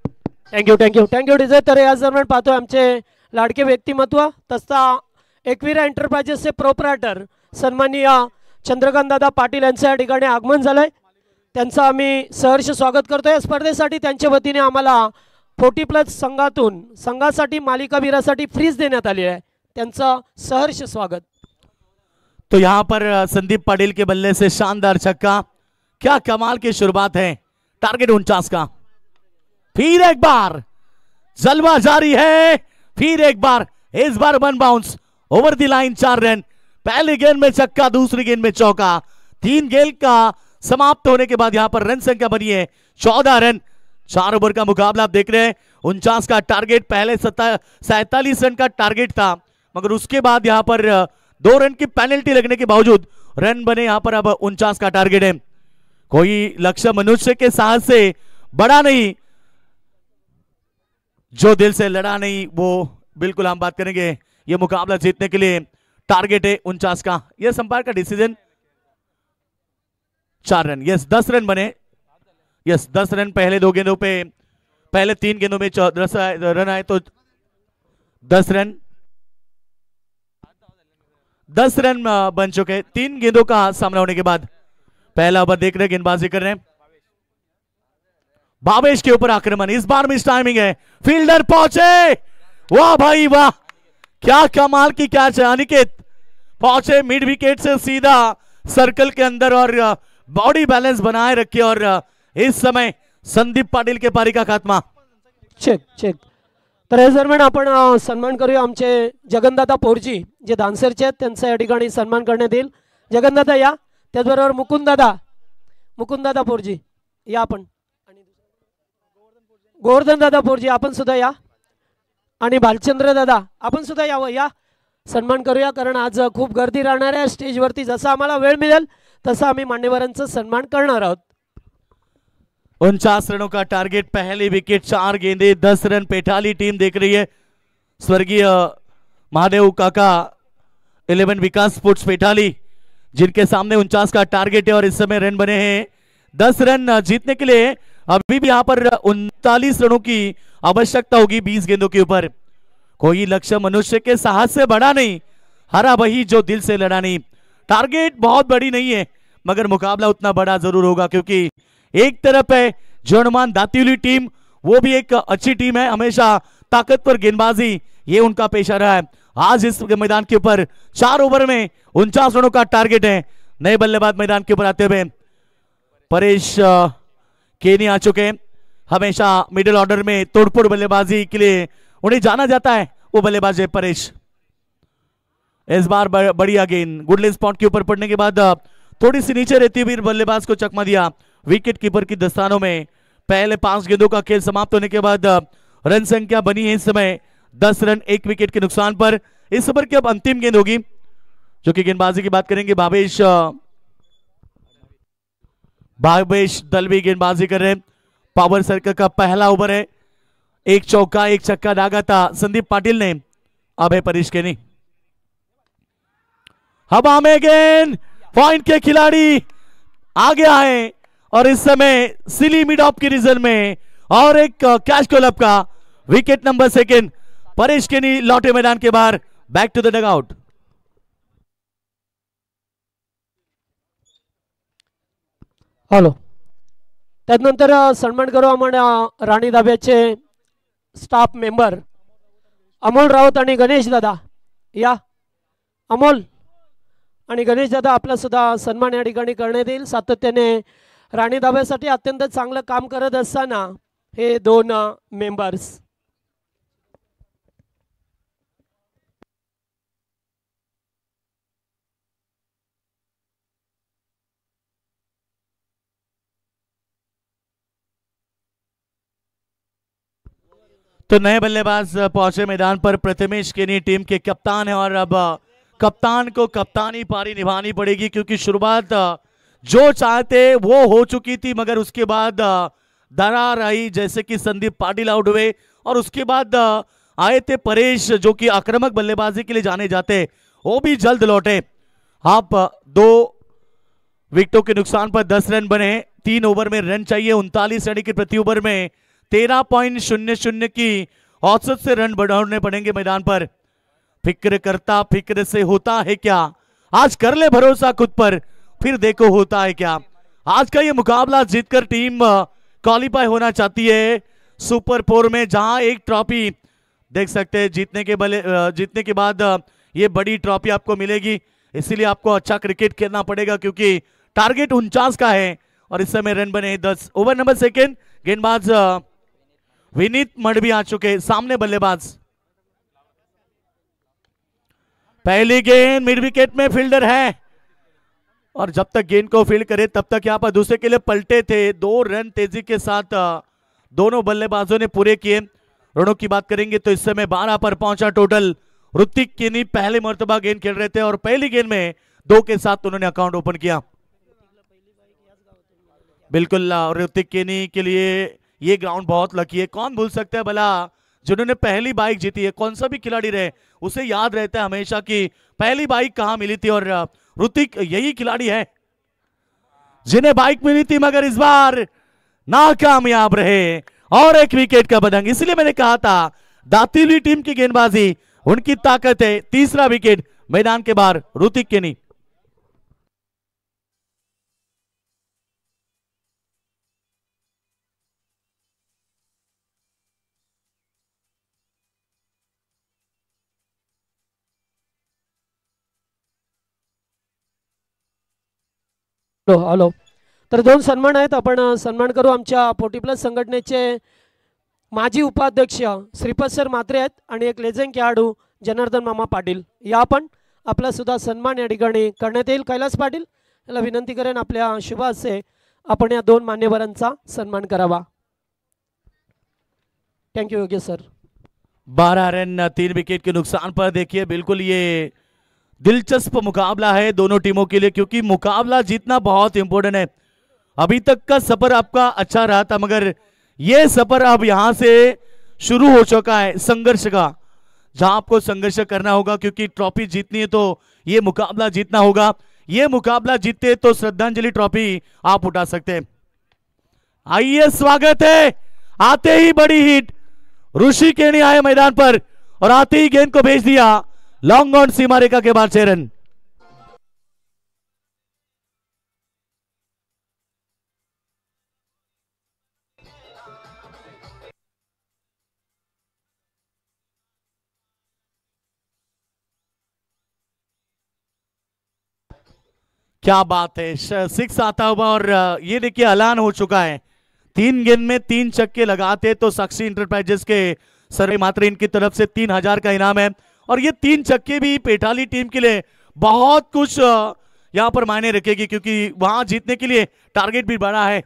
थँक्यू थँक्यू थँक्यू डिझायर। तर याच दरम्यान पाहतोय आमचे लाडके व्यक्तिमत्व तसा एकविरा एंटरप्राइजेसचे प्रोप्रायटर सन्माननीय चंद्रकांत दादा पाटील यांचं या ठिकाणी आगमन झालंय, त्यांचं आम्ही सहर्ष स्वागत करतोय। या स्पर्धेसाठी त्यांच्या वतीने आम्हाला 40+ संघातून संघासाठी मालिकावीरासाठी फ्रीज देण्यात आली आहे, त्यांचं सहर्ष स्वागत। तो यहां पर संदीप पाटिल के बल्ले से शानदार छक्का, क्या कमाल की शुरुआत है, टारगेट 49 का। फिर एक बार जलवा जारी है, फिर एक बार, इस बार 1 bounce over the line, 4 run. पहली गेंद में छक्का, दूसरी गेंद में चौका, 3 गेंद का समाप्त होने के बाद यहां पर रन संख्या बनी है 14 रन। 4 ओवर का मुकाबला आप देख रहे हैं, 49 का टारगेट, पहले 47 रन का टारगेट था, मगर उसके बाद यहां पर 2 रन की पेनल्टी लगने के बावजूद रन बने। यहां पर अब 49 का टारगेट है। कोई लक्ष्य मनुष्य के साहस से बड़ा नहीं, जो दिल से लड़ा नहीं वो, बिल्कुल हम बात करेंगे ये मुकाबला जीतने के लिए टारगेट है 49 का। यह संपादक का डिसीजन, 4 रन, यस 10 रन बने, यस 10 रन पहले 2 गेंदों पे, पहले 3 गेंदों में 10 रन आए तो 10 रन, 10 रन बन चुके 3 गेंदों का सामना होने के बाद। पहला ओवर देख रहे, गेंदबाजी कर रहे हैं, भावेश के ऊपर आक्रमण, इस बार मिस टाइमिंग है, फील्डर पहुंचे, वाह भाई वाह, क्या कमाल की कैच है। अनिकेत पहुंचे मिड विकेट से सीधा सर्कल के अंदर और बॉडी बैलेंस बनाए रखे, और इस समय संदीप पाटिल के पारी का खात्मा। Check check. तर या दरम्यान आपण सन्मान करूया आमचे जगनदादा पोरजी जे धानसरचे आहेत, त्यांचा या ठिकाणी सन्मान करण्यात येईल। जगनदादा या, त्याचबरोबर मुकुंददादा पोरजी या, आपण गोवर्धन दादा पोरजी आपण सुद्धा या, आणि भालचंद्र दादा आपण सुद्धा यावं, या सन्मान करूया, कारण आज खूप गर्दी राहणार आहे स्टेजवरती। जसा आम्हाला वेळ मिळेल तसा आम्ही मान्यवरांचा सन्मान करणार आहोत। 49 रनों का टारगेट, पहली विकेट, 4 गेंदे, 10 रन। पेठाली टीम देख रही है, स्वर्गीय महादेव काका 11 विकास स्पोर्ट्स पेठाली, जिनके सामने 49 का टारगेट है और इस समय रन बने हैं 10 रन। जीतने के लिए अभी भी यहां पर 39 रनों की आवश्यकता होगी 20 गेंदों के ऊपर। कोई लक्ष्य मनुष्य के साहस से बड़ा नहीं, हरा वही जो दिल से लड़ा नहीं। टारगेट बहुत बड़ी नहीं है, मगर मुकाबला उतना बड़ा जरूर होगा, क्योंकि एक तरफ है जर्मन दातीली टीम, वो भी एक अच्छी टीम है, हमेशा ताकतवर गेंदबाजी ये उनका पेशा रहा है। आज इस मैदान के ऊपर 4 ओवर में 49 रनों का टारगेट है। नए बल्लेबाज मैदान के ऊपर आते हुए परेश केनी आ चुके हैं। हमेशा मिडिल ऑर्डर में तोड़फोड़ बल्लेबाजी के लिए उन्हें जाना जाता है, वो बल्लेबाज है परेश। इस बार बढ़िया गेंद गुडलिन स्पॉट के ऊपर पड़ने के बाद थोड़ी सी नीचे रहती हुई बल्लेबाज को चकमा दिया विकेट कीपर की दस्तानों में। पहले 5 गेंदों का खेल समाप्त होने के बाद रन संख्या बनी है इस समय 10 रन 1 विकेट के नुकसान पर। इस ओवर की अब अंतिम गेंद होगी, जो कि गेंदबाजी की बात करेंगे भावेश दलवी गेंदबाजी कर रहे हैं। पावर सर्कल का पहला ओवर है, 1 चौका 1 छक्का दागा था संदीप पाटिल ने। अब है परेश केनी, हवा में गेंद, पॉइंट के खिलाड़ी आगे आए और इस समय सिली मिड ऑफ की रिजल्ट में और एक कैच क्लब का विकेट नंबर 2 परेश केनी लौटे मैदान के बाहर, back to the dugout. Hello, त्यानंतर सन्मान करू आपण राणी दाब्याचे स्टाफ मेंबर अमोल राऊत आणि गणेश दादा। या अमोल आणि गणेश दादा, आपला सुद्धा सन्मान या ठिकाणी करण्यात येईल। सातत्याने राणी दाब्यासाठी अत्यंत चांगलं काम करत असताना हे 2 मेंबर्स। तो नए बल्लेबाज पहुंचे मैदान पर, प्रथमेश केनी टीम के कप्तान है और अब कप्तान को कप्तानी पारी निभानी पड़ेगी, क्योंकि शुरुआत जो चाहते वो हो चुकी थी, मगर उसके बाद दरार आई, जैसे कि संदीप पाटिल आउट हुए और उसके बाद आए थे परेश, जो कि आक्रामक बल्लेबाजी के लिए जाने जाते, वो भी जल्द लौटे। आप 2 विकेटों के नुकसान पर 10 रन बने। 3 ओवर में रन चाहिए 39 रन की, प्रति ओवर में 13.00 की औसत से रन बढ़ाने पड़ेंगे मैदान पर। फिक्र करता फिक्र से होता है क्या, आज कर ले भरोसा खुद पर, फिर देखो होता है क्या। आज का ये मुकाबला जीतकर टीम क्वालिफाई होना चाहती है सुपर 4 में, जहां एक ट्रॉफी देख सकते हैं जीतने के बाद ये बड़ी ट्रॉफी आपको मिलेगी। इसीलिए आपको अच्छा क्रिकेट खेलना पड़ेगा, क्योंकि टारगेट 49 का है और इस समय रन बने 10। ओवर नंबर 2, गेंदबाज विनीत मडवी आ चुके, सामने बल्लेबाज। पहली गेंद मिड विकेट में, फील्डर है और जब तक गेंद को फील्ड करे तब तक यहां पर दूसरे के लिए पलटे थे। 2 रन तेजी के साथ दोनों बल्लेबाजों ने पूरे किए। रनों की बात करेंगे तो इस समय 12 पर पहुंचा टोटल। ऋतिक केनी पहले मर्तबा गेंद खेल रहे थे और पहली गेंद में 2 के साथ उन्होंने अकाउंट ओपन किया। बिल्कुल ऋतिक केनी के लिए ये ग्राउंड बहुत लकी है। कौन भूल सकता है भला, जिन्होंने पहली बाइक जीती है, कौन सा भी खिलाड़ी रहे उसे याद रहता है हमेशा कि पहली बाइक कहां मिली थी, और ऋतिक यही खिलाड़ी है जिन्हें बाइक मिली थी, मगर इस बार नाकामयाब रहे और एक विकेट का बदंग। इसलिए मैंने कहा था दातीली टीम की गेंदबाजी उनकी ताकत है। तीसरा विकेट मैदान के बाहर ऋतिक केनी। हॅलो, तर 2 सन्मान आहेत, आपण सन्मान करू आमच्या 40 प्लस संघटनेचे माजी उपाध्यक्ष श्रीपद सर म्हात्रे आहेत आणि एक लेजेंड खेळाडू जनार्दन मामा पाटील। या आपण आपला सुद्धा सन्मान या ठिकाणी करण्यात येईल। कैलास पाटील याला विनंती करेन आपल्या शुभ हस्ते आपण या 2 मान्यवरांचा सन्मान करावा। Thank you Yogesh sir. 12 run 3 wicket के नुकसान पर। देखिए बिल्कुल ये दिलचस्प मुकाबला है दोनों टीमों के लिए, क्योंकि मुकाबला जीतना बहुत इंपॉर्टेंट है। अभी तक का सफर आपका अच्छा रहा था, मगर ये सफर अब यहां से शुरू हो चुका है संघर्ष का, जहां आपको संघर्ष करना होगा, क्योंकि ट्रॉफी जीतनी है तो ये मुकाबला जीतना होगा। ये मुकाबला जीतते तो श्रद्धांजलि ट्रॉफी आप उठा सकते हैं। आइए, स्वागत है। आते ही बड़ी हिट, ऋषि केनी आए मैदान पर और आते ही गेंद को भेज दिया लॉन्ग ऑन सीमा रेखा के बाद 6 रन। क्या बात है, 6 आता हुआ और ये देखिए ऐलान हो चुका है। 3 गेंद में 3 छक्के लगाते तो साक्षी इंटरप्राइजेस के सर्वे मात्र इनकी तरफ से 3000 का इनाम है। और ये 3 छक्के भी पेटाली टीम के लिए बहुत कुछ यहां पर मायने रखेगी, क्योंकि वहां जीतने के लिए टारगेट भी बड़ा है।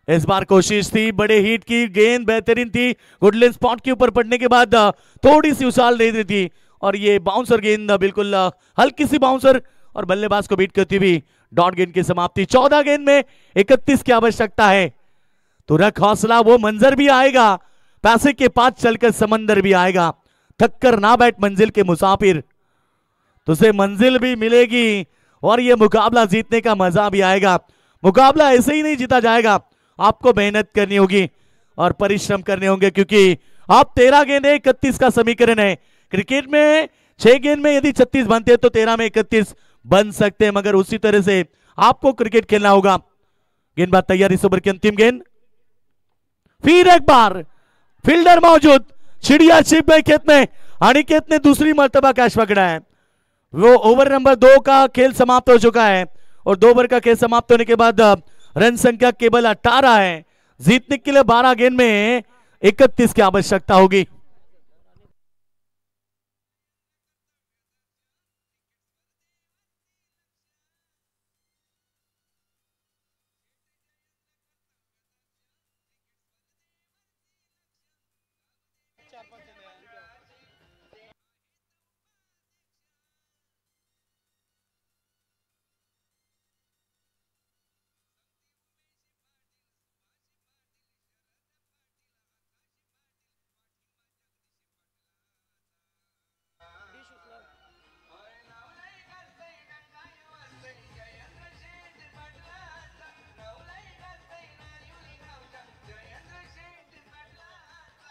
इस बार कोशिश थी, बड़े हिट की गेंद बेहतरीन थी, गुडलैंड स्पॉट के ऊपर पड़ने के बाद थोड़ी सी उछाल दे दी थी और ये बाउंसर गेंद बिल्कुल हल्की सी बाउंसर और बल्लेबाज को बीट करती हुई डॉट गेंद की समाप्ति। 14 गेंद में 31 की आवश्यकता है, तो रख हौसला, वो मंजर भी आएगा, पैसे के पास चलकर समंदर भी आएगा। थक कर ना बैठ मंजिल के मुसाफिर, तुझे मंजिल भी मिलेगी और ये मुकाबला जीतने का मजा भी आएगा। मुकाबला ऐसे ही नहीं जीता जाएगा, आपको मेहनत करनी होगी और परिश्रम करने होंगे, क्योंकि आप 13 गेंद 31 का समीकरण है। क्रिकेट में 6 गेंद में यदि 36 बनते हैं तो 13 में 31 बन सकते हैं, मगर उसी तरह से आपको क्रिकेट खेलना होगा। गेंदबाज तैयार, इस ओवर की अंतिम गेंद, फिर एक बार फील्डर मौजूद, चिड़िया छिप गई खेत में, अनिकेत ने दूसरी मर्तबा कैच पकड़ा है। वो ओवर नंबर 2 का खेल समाप्त हो चुका है और 2 ओवर का खेल समाप्त होने के बाद रन संख्या केवल 18 है। जीतने के लिए 12 गेंद में 31 की आवश्यकता होगी।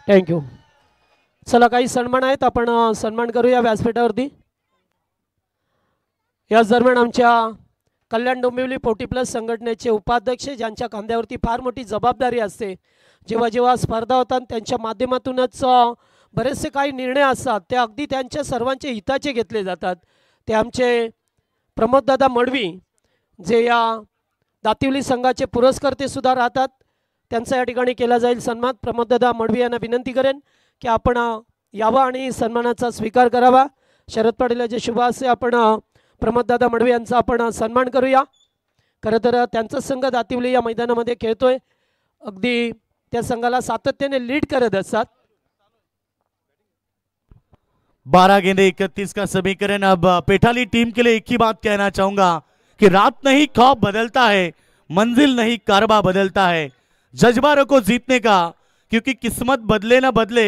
थँक्यू. चला, काही सन्मान आहेत, आपण सन्मान करूया व्यासपीठावरती. याच दरम्यान आमच्या कल्याण डोंबिवली 40+ संघटनेचे उपाध्यक्ष, ज्यांच्या खांद्यावरती फार मोठी जबाबदारी असते, जेव्हा जेव्हा स्पर्धा होतात त्यांच्या माध्यमातूनच बरेचसे काही निर्णय असतात, ते अगदी त्यांच्या सर्वांचे हिताचे घेतले जातात. ते आमचे प्रमोददादा मडवी, जे या दातिवली संघाचे पुरस्कर्ते सुद्धा राहतात, त्यांचा या ठिकाणी केला जाईल सन्मान. प्रमोददादा मडवी यांना विनंती करेन की आपण यावं आणि सन्मानाचा स्वीकार करावा. शरद पाटीलचे शुभ हस्ते आपण प्रमोददादा मडवी यांचा आपण सन्मान करूया. खरं तर त्यांचा संघ दातिवली या मैदानामध्ये खेळतोय, अगदी त्या संघाला सातत्याने लीड करत असतात. 12 गेंदे 31 का समीकरण। अब पेठाली टीम के लिए एक ही बात कहना चाहूंगा कि रात नहीं ख्वाब बदलता है, मंजिल नहीं कारबा बदलता है। जज्बा रखो जीतने का, क्योंकि किस्मत बदले ना बदले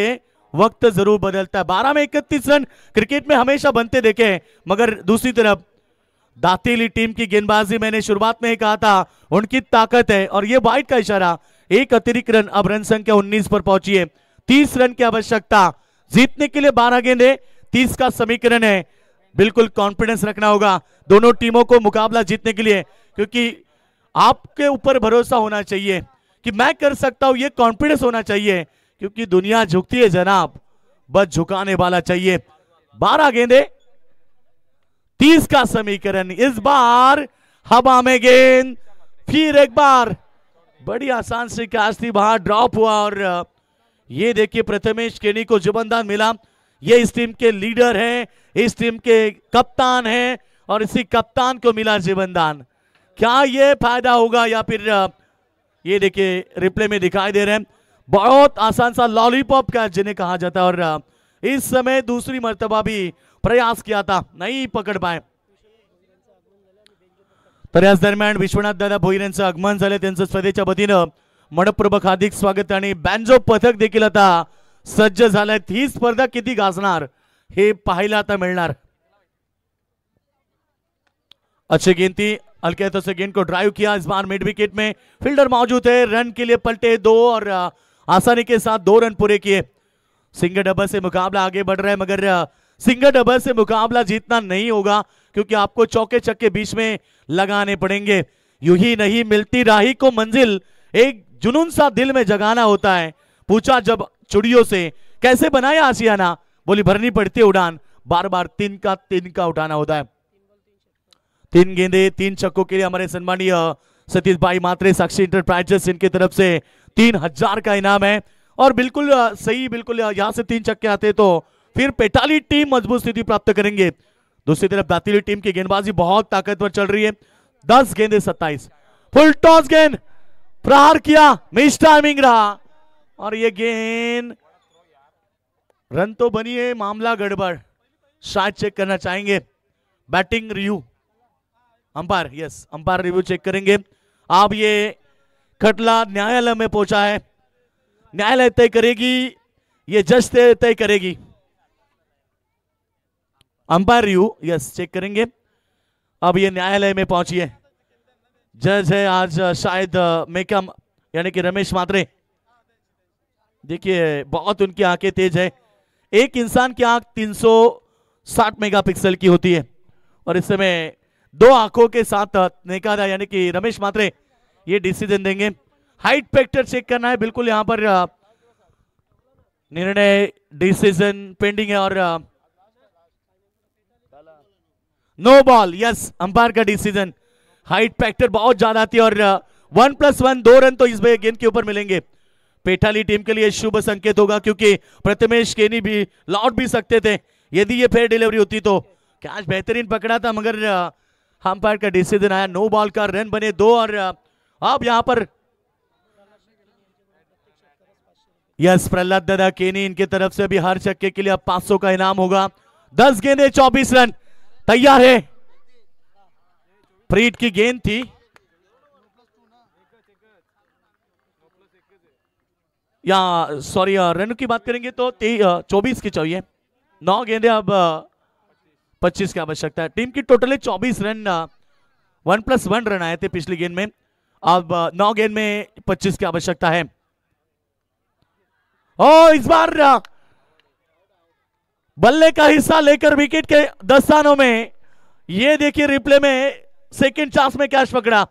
वक्त जरूर बदलता है। 12 में 31 रन क्रिकेट में हमेशा बनते देखे, मगर दूसरी तरफ दातेली टीम की गेंदबाजी, मैंने शुरुआत में ही कहा था, उनकी ताकत है। और ये वाइड का इशारा, एक अतिरिक्त रन, अब रन संख्या 19 पर पहुंची है। 30 रन की आवश्यकता, जीतने के लिए 12 गेंदे 30 का समीकरण है। बिल्कुल कॉन्फिडेंस रखना होगा दोनों टीमों को मुकाबला जीतने के लिए, क्योंकि आपके ऊपर भरोसा होना चाहिए कि मैं कर सकता हूं, ये कॉन्फिडेंस होना चाहिए, क्योंकि दुनिया झुकती है जनाब, बस झुकाने वाला चाहिए। 12 गेंदे 30 का समीकरण। इस बार हवा में गेंद, फिर एक बार बड़ी आसान से कैच थी, वहां ड्रॉप हुआ और ये देखिए प्रथमेश केनी को जुबंदान मिला। ये इस टीम के लीडर हैं, इस टीम के कप्तान हैं और इसी कप्तान को मिला जीवनदान। क्या ये फायदा होगा या फिर ये देखिए रिप्ले में दिखाई दे रहे हैं, बहुत आसान सा लॉलीपॉप कैच जिन्हें कहा जाता है। और इस समय दूसरी मर्तबा भी प्रयास किया था, नहीं पकड़ पाए। तर याच दरम्यान विश्वनाथ दादा भोईर यांचं आगमन झालं, त्यांचं स्पर्धेच्या वतीनं मनपूर्वक हार्दिक स्वागत. आणि बँजो पथक देखील आता सज्ज झालंय. ही स्पर्धा किती गाजणार हे पाहायला आता मिळणार. अच्छे गेंद थी, हल्के हाथों से गेंद को ड्राइव किया. इस बार मिड विकेट में फील्डर मौजूद है, रन के लिए पलटे दो और आसानी के साथ 2 रन पूरे किए. सिंगल डबल से मुकाबला आगे बढ़ रहा है, मगर सिंगल डबल से मुकाबला जीतना नहीं होगा क्योंकि आपको चौके छक्के बीच में लगाने पड़ेंगे. यूं ही नहीं मिलती राही को मंजिल, एक जुनून सा दिल में जगाना होता है. पूछा जब चुड़ियों से कैसे बनाया आशियाना, बोली भरनी पड़ती है उड़ान, बार बार 3 का उठाना होता है. 3 गेंदे 3 छक्कों के लिए हमारे सम्मानीय सतीश भाई मात्रे साक्षी इंटरप्राइजेस, इनकी तरफ से 3000 का इनाम है. और बिल्कुल सही, बिल्कुल यहां से 3 छक्के आते तो फिर पेटाली टीम मजबूत स्थिति प्राप्त करेंगे. दूसरी तरफ दातिली टीम की गेंदबाजी बहुत ताकतवर चल रही है. 10 गेंदे 27, फुल टॉस गेंद प्रहार किया, मिस टाइमिंग रहा और ये गेंद रन तो बनी है, मामला गड़बड़, शायद चेक करना चाहेंगे. Batting review umpire, yes umpire review check करेंगे. अब ये खटला न्यायालय में पहुंचा है, न्यायालय तय करेगी, ये जज तय करेगी. अंपायर रिव्यू यस चेक करेंगे. अब ये न्यायालय में पहुंची है. जज है आज शायद मेकम यानी कि रमेश मात्रे. देखिए बहुत उनकी आंखें तेज है. एक इंसान की आंख 360 मेगापिक्सल की होती है और इस समय 2 आंखों के साथ नेकादा यानी कि रमेश मात्रे ये डिसीजन देंगे. हाइट फैक्टर चेक करना है, बिल्कुल यहां पर निर्णय डिसीजन पेंडिंग है और नो बॉल. यस अंपायर का डिसीजन. हाइट फैक्टर बहुत ज्यादा आती है और 1+1 2 रन तो इस गेंद के ऊपर मिलेंगे. पेठाली टीम के लिए शुभ संकेत होगा क्योंकि प्रथमेश केनी भी लौट भी सकते थे यदि ये फेयर डिलीवरी होती तो. कैच बेहतरीन पकड़ा था मगर अंपायर का डिसीजन आया. नो बॉल का रन बने 2 और अब यहां पर यस प्रहलाद दादा केनी, इनकी तरफ से भी हर छक्के के लिए अब 500 का इनाम होगा. 10 गेंदे 24 रन तैयार है. प्रीत की गेंद थी, या सॉरी रन की बात करेंगे तो 24 की चाहिए. 9 गेंदे अब 25 की आवश्यकता है. टीम की टोटल है 24 रन. 1+1 रन आए थे पिछली गेंद में, अब 9 गेंद में 25 की आवश्यकता है. इस बार बल्ले का हिस्सा लेकर विकेट के दस्तानों में, ये देखिए रिप्ले में सेकंड चांस में कैच पकड़ा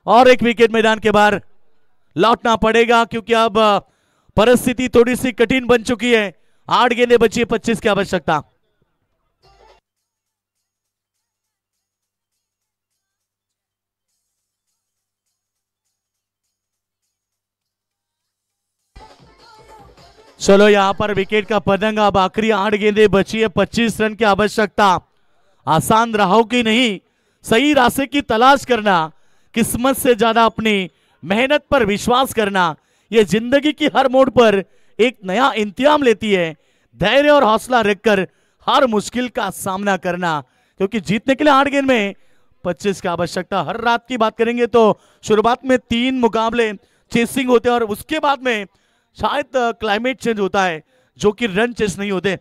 और एक विकेट मैदान के बाहर लौटना पड़ेगा क्योंकि अब परिस्थिति थोड़ी सी कठिन बन चुकी है. 8 गेंदें बची है, 25 की आवश्यकता. चलो यहां पर विकेट का पतंग. अब आखिरी 8 गेंदें बची है, 25 रन की आवश्यकता. आसान राहों की नहीं, सही रास्ते की तलाश करना, किस्मत से ज्यादा अपनी मेहनत पर विश्वास करना, यह जिंदगी की हर मोड़ पर एक नया इंतजाम लेती है. धैर्य और हौसला रखकर हर मुश्किल का सामना करना क्योंकि जीतने के लिए 8 गेंद में 25 की आवश्यकता. हर रात की बात करेंगे तो शुरुआत में 3 मुकाबले चेसिंग होते हैं और उसके बाद में शायद क्लाइमेट चेंज होता है जो कि रन चेस नहीं होते.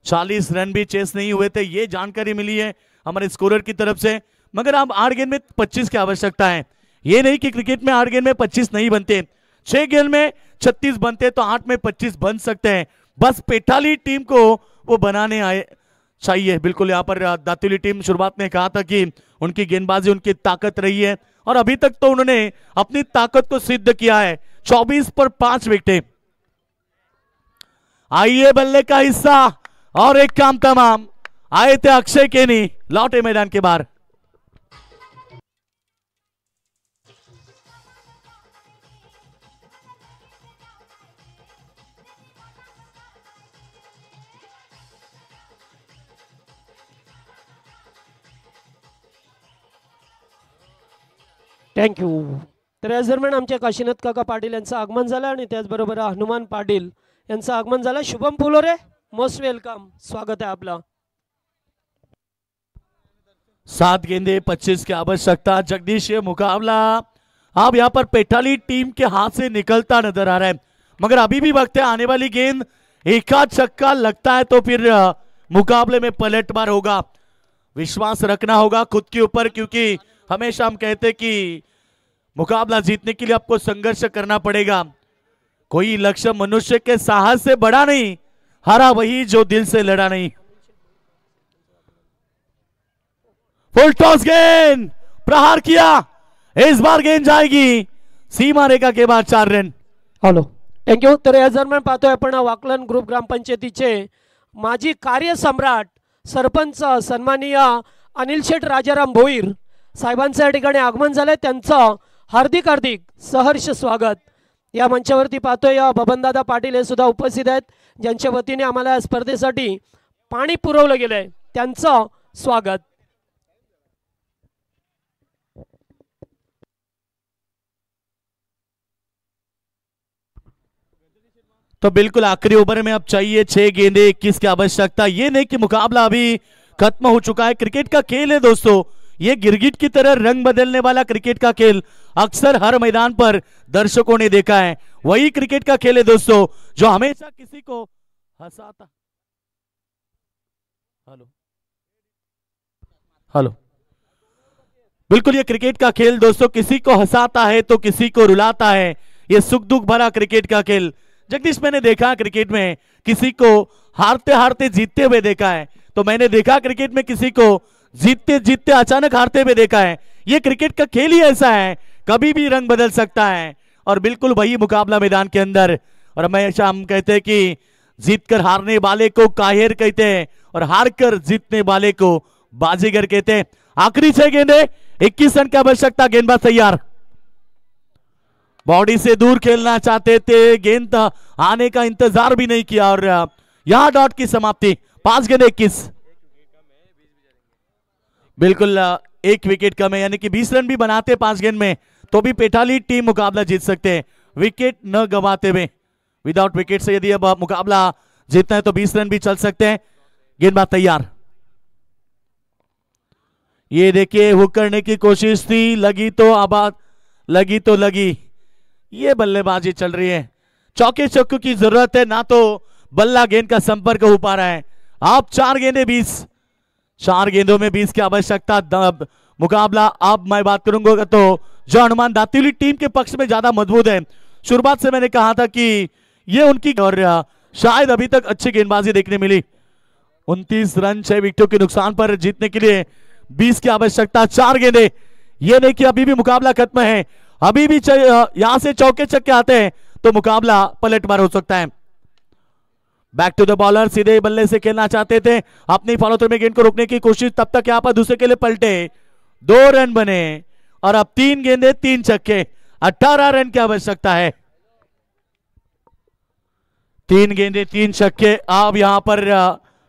40 रन भी चेस नहीं हुए थे, ये जानकारी मिली है हमारे स्कोरर की तरफ से. मगर अब 8 गेंद में 25 की आवश्यकता है. ये नहीं कि क्रिकेट में 8 गेंद में 25 नहीं बनते, 6 गेंद में 36 बनते तो 8 में 25 बन सकते हैं. बस पेठाली टीम को वो बनाने आए चाहिए. बिल्कुल यहाँ पर दातुली टीम शुरुआत में कहा था कि उनकी गेंदबाजी उनकी ताकत रही है और अभी तक तो उन्होंने अपनी ताकत को सिद्ध किया है. 24 पर 5 विकेट. आइए बल्ले का हिस्सा और एक काम तमाम. आए थे अक्षय केनी, लौटे मैदान के बाहर. थँक्यू. तर याच दरम्यान आमच्या काशीनाथ काका पाटील यांचं आगमन झालं आणि त्याचबरोबर हनुमान पाटील यांचं आगमन झालं. शुभम फुलोरे मोस्ट वेलकम, स्वागत आहे आपलं. 7 गेंदे 25 की आवश्यकता। जगदीश, ये मुकाबला अब यहाँ पर पेठाली टीम के हाथ से निकलता नजर आ रहा है, मगर अभी भी वक्त है। आने वाली गेंद एका छक्का लगता है तो फिर मुकाबले में पलटवार होगा। विश्वास रखना होगा खुद के ऊपर, क्योंकि हमेशा हम कहते कि मुकाबला जीतने के लिए आपको संघर्ष करना पड़ेगा। कोई लक्ष्य मनुष्य के साहस से बड़ा नहीं, हारा वही जो दिल से लड़ा नहीं। फुल टॉस गेंद प्रहार किया, इस बार गेंद जाएगी सीमा रेखा के बाद 4 रन। Hello, thank you. तर या दरम्यान पाहतोय आपण वाकलन ग्रुप ग्रामपंचायतीचे माजी कार्यसम्राट सरपंच सन्माननीय अनिल शेठ राजाराम भोईर साहेबांचं या ठिकाणी आगमन झालंय. त्यांचं हार्दिक हार्दिक सहर्ष स्वागत. या मंचावरती पाहतोय बबनदादा पाटील हे सुद्धा उपस्थित आहेत, ज्यांच्या वतीने आम्हाला या स्पर्धेसाठी पाणी पुरवलं गेलंय. त्यांचं स्वागत. तो बिल्कुल आखिरी ओवर में अब चाहिए 6 गेंदे 21 की आवश्यकता। ये नहीं कि मुकाबला अभी खत्म हो चुका है। क्रिकेट का खेल है दोस्तों, ये गिरगिट की तरह रंग बदलने वाला क्रिकेट का खेल अक्सर हर मैदान पर दर्शकों ने देखा है। वही क्रिकेट का खेल है दोस्तों जो हमेशा किसी को हंसाता। हेलो हेलो, बिल्कुल ये क्रिकेट का खेल दोस्तों किसी को हंसाता है तो किसी को रुलाता है। ये सुख दुख भरा क्रिकेट का खेल। जगदीश, मैंने देखा क्रिकेट में किसी को हारते हारते जीतते हुए देखा है, तो मैंने देखा क्रिकेट में किसी को जीतते जीतते अचानक हारते हुए देखा है। ये क्रिकेट का खेल ही ऐसा है, कभी भी रंग बदल सकता है। और बिल्कुल वही मुकाबला मैदान के अंदर। और हमेशा हम कहते हैं कि जीतकर हारने वाले को काहिर कहते हैं और हारकर जीतने वाले को बाजीगर कहते हैं। आखिरी 6 गेंदे 21 रन की आवश्यकता। गेंदबाज तैयार, बॉडी से दूर खेलना चाहते थे, गेंद आने का इंतजार भी नहीं किया और यहां डॉट की समाप्ति। 5 गेंदे 21, बिल्कुल 1 विकेट कम है, यानी कि 20 रन भी बनाते 5 गेंद में तो भी पेठाली टीम मुकाबला जीत सकते हैं विकेट न गंवाते हुए। विदाउट विकेट से यदि अब मुकाबला जीतना है तो 20 रन भी चल सकते हैं। गेंदबाज तैयार, ये देखिए हुक करने की कोशिश थी, लगी तो आबाद, लगी तो लगी। ये बल्लेबाजी चल रही है, चौके चौके की जरूरत है, ना तो बल्ला गेंद का संपर्क हो पा रहा है। आप 4 गेंदे 20, 4 गेंदों में 20 की आवश्यकता। मुकाबला अब मैं बात करूंगा तो जो हनुमान दातिवली टीम के पक्ष में ज्यादा मजबूत है। शुरुआत से मैंने कहा था कि ये उनकी, और शायद अभी तक अच्छी गेंदबाजी देखने मिली। 29 रन 6 विकेटों के नुकसान पर जीतने के लिए 20 की आवश्यकता। 4 गेंदे, ये नहीं कि अभी भी मुकाबला खत्म है, अभी भी यहां से चौके छक्के आते हैं तो मुकाबला पलटवार हो सकता है। बैक टू द बॉलर, सीधे बल्ले से खेलना चाहते थे, अपनी फॉलो थ्रू में गेंद को रोकने की कोशिश, तब तक यहां पर दूसरे के लिए पलटे, 2 रन बने और अब 3 गेंदे 3 छक्के, 18 रन की आवश्यकता है। 3 गेंदे 3 छक्के। अब यहां पर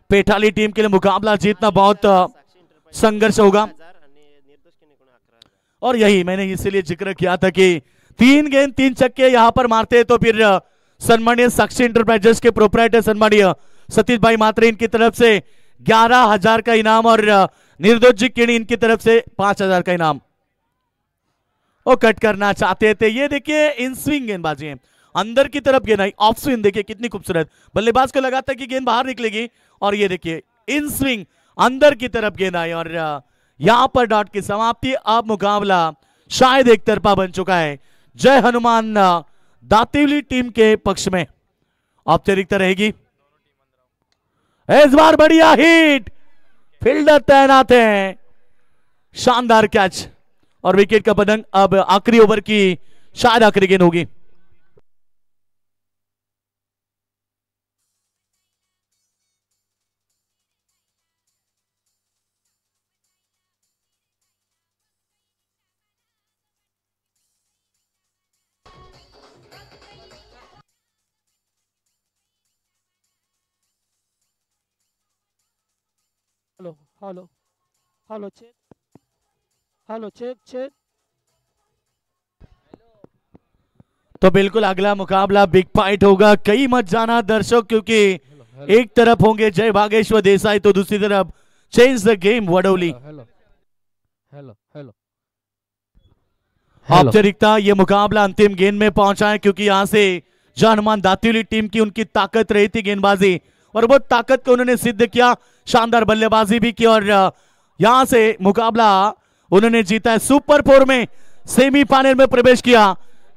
पेठाली टीम के लिए मुकाबला जीतना बहुत संघर्ष होगा और यही मैंने इसलिए जिक्र किया था कि 3 गेंद 3 छक्के यहां पर मारते तो फिर सम्मानीय साक्षी इंटरप्राइजेस के प्रोपराइटर सम्मानीय सतीश भाई मात्रे इनकी तरफ से 11,000 का इनाम और निर्दोष जी किणी इनकी तरफ से 5,000 का इनाम वो कट करना चाहते थे। ये देखिए इन स्विंग गेंदबाजी है, अंदर की तरफ गेंद आई, ऑफ स्विंग देखिए कितनी खूबसूरत, बल्लेबाज को लगा था कि गेंद बाहर निकलेगी और ये देखिए इन स्विंग अंदर की तरफ गेंद आई और यहां पर डॉट की समाप्ति। अब मुकाबला शायद एक तरफा बन चुका है। जय हनुमान दातिवली टीम के पक्ष में औपचारिकता रहेगी। इस बार बढ़िया हिट, फील्डर तैनात है, शानदार कैच और विकेट का पतंग। अब आखिरी ओवर की शायद आखिरी गेंद होगी। Hello hello hello, check, hello check check. तो बिल्कुल अगला मुकाबला बिग फाइट होगा, कहीं मत जाना दर्शक, क्योंकि एक तरफ होंगे जय भागेश्वर देसाई तो दूसरी तरफ change the game Vadoli. Hello hello औपचारिकता ये मुकाबला अंतिम गेंद में पहुंचा है, क्योंकि यहां से जो हनुमान दातियोली टीम की उनकी ताकत रही थी गेंदबाजी, और वो ताकत को उन्होंने सिद्ध किया, शानदार बल्लेबाजी भी की और यहां से मुकाबला उन्होंने जीता है। सुपर 4 में सेमीफाइनल में प्रवेश किया।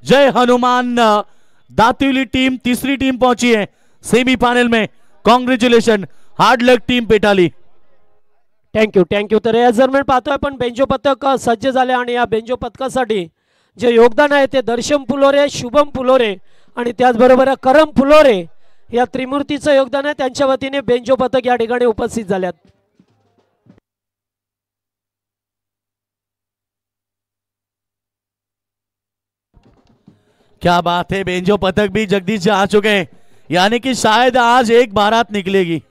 जय हनुमान दातियोली टीम तीसरी टीम पहुंची है सेमीफाइनल में। कॉंग्रॅच्युलेशन, हार्ड लक टीम पेटाली। थँक्यू। तर या दरम्यान पाहतोय आपण बेंजो पथक सज्ज झाले आणि या बेंजो पथकासाठी जे योगदान आहे ते दर्शन फुलोरे, शुभम फुलोरे आणि त्याचबरोबर करम फुलोरे या त्रिमूर्तीचं योगदान आहे। त्यांच्या वतीने बेंजो पथक या ठिकाणी उपस्थित झाल्यात। क्या बात है, बेंजो पथक भी जगदीश जी आ चुके हैं, यानी कि शायद आज एक बारात निकलेगी।